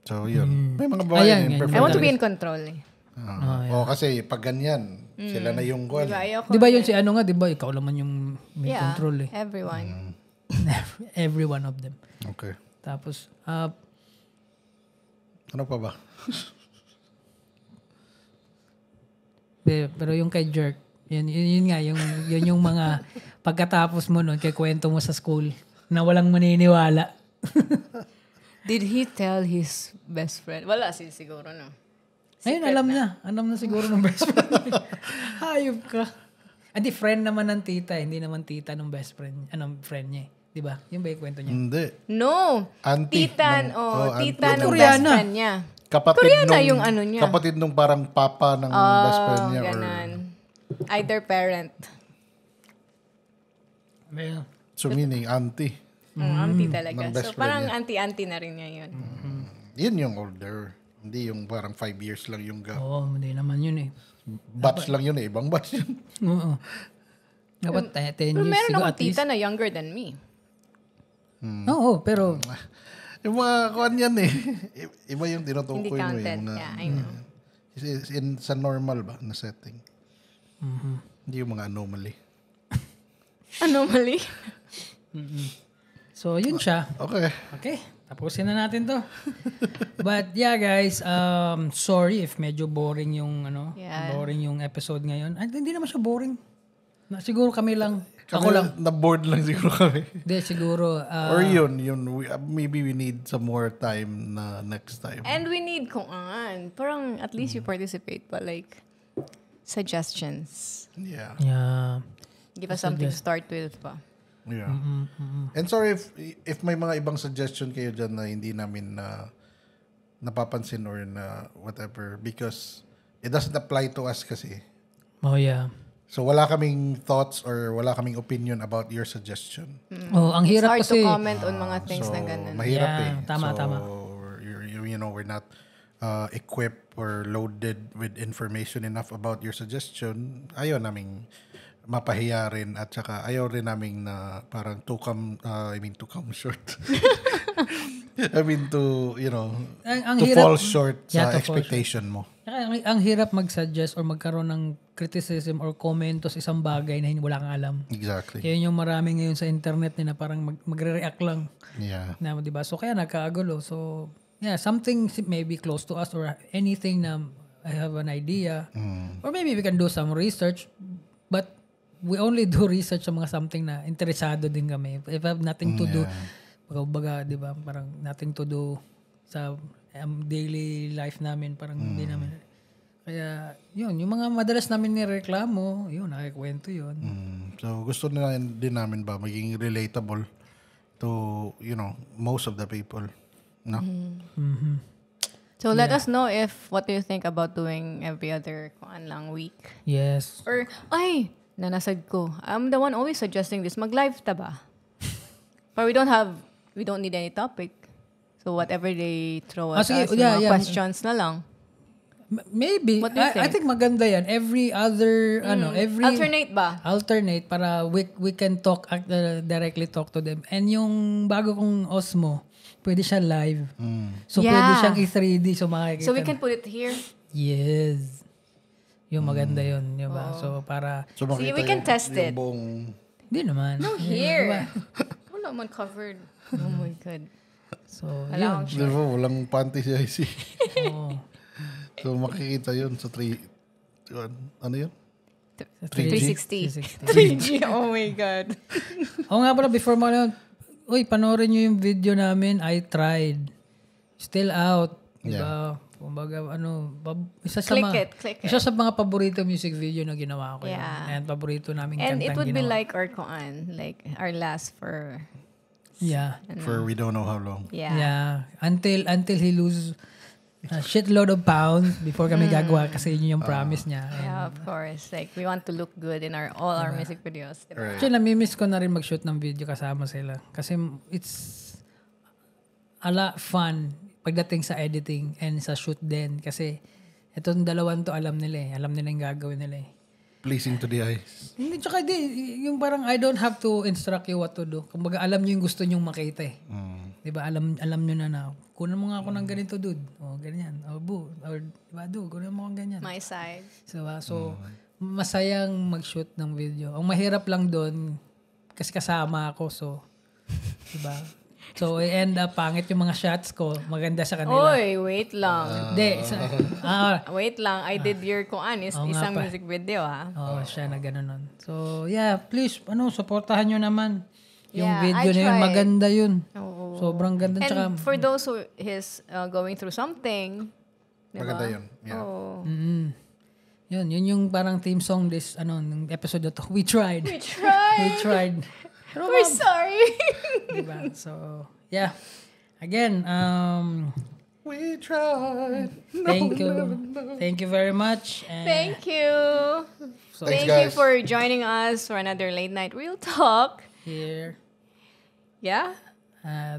So yun. May mga babae Ayan, din. yan. I want to be in control eh. Kasi pag ganyan, sila na yung goal. Diba? Ayoko. Di ba yun si ano nga, di ba? Ikaw naman yung may Yeah, control eh. everyone. Every one of them. Okay. Tapos, Ano pa ba? pero yung kay Jerk, yun nga, yun yung mga pagkatapos mo nun, kay kwento mo sa school, na walang maniniwala. Did he tell his best friend? Wala siguro no. Ayun, alam na. Alam na siguro ng best friend. Hayop ka. Hindi, friend naman ng tita. Hindi naman tita ng best friend. Anong friend niya eh. Di ba? Yun ba yung kwento niya? Hindi. No. Auntie Tita, auntie. tita ng best Koreana. friend niya. Kapatid Koreana yung ano niya. Kapatid nung parang papa ng best friend niya. Ganon. Either parent. Well, So meaning auntie. Auntie talaga. ng best So parang friend auntie-auntie na rin niya yun. Yun yung older. Hindi yung parang 5 years lang yung gap. oo, hindi naman yun eh. Batch lang yun eh. Ibang batch yun. Oo. Dapat 10 Pero years meron siguro akong at least. tita na younger than me. Oo, pero Yung mga kuhan yan eh. Iba yung tinutukoy Hindi mo eh. counted. Mga, Yeah, I know. sa normal ba na setting. Hindi yung mga anomaly. Anomaly? so yun siya. Okay. Okay, tapusin na natin to. But yeah guys, sorry if medyo boring yung Yeah. boring yung episode ngayon. Ay, hindi naman siya boring. Siguro kami lang. Ako lang. Na-bored lang siguro kami. Hindi, siguro. Or yun. Maybe we need some more time na next time. And we need kung parang at least you participate pa, like suggestions. Yeah. Yeah. Give us something to start with pa. Yeah. And sorry if may mga ibang suggestion kayo dyan na hindi namin napapansin or na whatever because it doesn't apply to us kasi. Oh yeah. So wala kaming thoughts or wala kaming opinion about your suggestion. Oh, ang It's hirap hard kasi. to comment on mga things So na ganun. mahirap Yeah, eh. tama, so, tama. we're not equipped or loaded with information enough about your suggestion. Ayaw naming mapahiya rin at saka ayaw rin naming na parang to come short. I mean to, Ang to hirap- fall short Yeah, sa to fall expectation mo. Ang hirap mag-suggest or magkaroon ng criticism or komento sa isang bagay na wala kang alam. Exactly. Yan yung marami ngayon sa internet na parang magre-react lang. Yeah. Na, di ba? So, kaya nagkaagulo. So, yeah, something maybe close to us or anything na I have an idea. Or maybe we can do some research. But we only do research sa mga something na interesado din kami. If I have nothing to do, baga, di ba? Parang nothing to do sa daily life namin. Parang hindi namin. Kaya, yun. Yung mga madalas namin nireklamo, yun, nakikwento yun. So gusto na din namin ba maging relatable to, most of the people. No? So let us know if what do you think about doing every other lang week. Yes. Or, nanasad ko. I'm the one always suggesting this. Mag-live ta ba? But we don't need any topic. So whatever they throw at sige, us, yeah. questions na lang. Maybe. What do you I think? think maganda yan. Every other, every... Alternate ba? Alternate para we can talk, directly talk to them. And yung bago kong Osmo, pwede siya live. So, Yeah. pwede siyang i-3D. So, makikita. So we can put it here. Yes. Yung maganda yun. Yung ba? So, para... So, See, makita we can test it. Buong, Hindi naman. No, here. Wala man covered. Oh my God. So, Wala yun. di ba, walang panty si IC. Oo. So, makikita yun sa 3... Ano yun? 360. 360. 3G. Oh my God. Oo nga pala, before mo na, uy, panoorin nyo yung video namin, I Tried. Still out. Diba? Kumbaga, isa sa Click it. Isa sa mga paborito music video na ginawa ko. Yeah. Yan. And paborito namin And kantang it would ginawa. be like our koan, like our last for Yeah. For we don't know how long. Yeah. Until he lose a shitload of pounds before kami gagawa kasi yun yung promise niya. And Yeah, of course. Like we want to look good in all our music videos. Diba? Right. actually, namimiss ko na rin mag-shoot ng video kasama sila. Kasi it's a lot fun pagdating sa editing and sa shoot din. Kasi itong dalawan to alam nila eh. Alam nila yung gagawin nila eh. Pleasing to the eyes. Hindi, tsaka yung parang I don't have to instruct you what to do. Kumbaga alam nyo yung gusto nyong makita eh. Diba? Alam nyo na kunan mo nga ako ng ganito, dude. O, ganyan. O, bu. Or, diba, dude, kunan mo akong ganyan. My side. So, masayang mag-shoot ng video. Ang mahirap lang doon, kasi kasama ako, so, diba? So, I-end up, pangit yung mga shots ko, maganda sa kanila. Oy, wait lang. Hindi. Wait lang. I did your koan. Oo nga Isang pa. music video, ha? Siya na gano'n nun. So, yeah, please, supportahan nyo naman. Yung Yeah, video I na yun, tried. maganda yun. Oo. Sobrang ganda. And Tsaka, for those who is going through something, diba? Maganda yun. Yeah. Oh. yun yung parang theme song ng episode na to. We tried. We tried. We tried. Pero, We're sorry. diba? So, yeah. Again, We tried. thank you. Thank you very much. And Thank you. so, Thanks, Thank you guys. for joining us for another Late Night Real Talk. here, Yeah?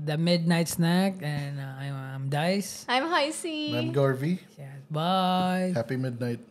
the Midnight Snack, and I'm Dice. I'm Heisey. I'm Garvey. Yeah, bye. Happy midnight.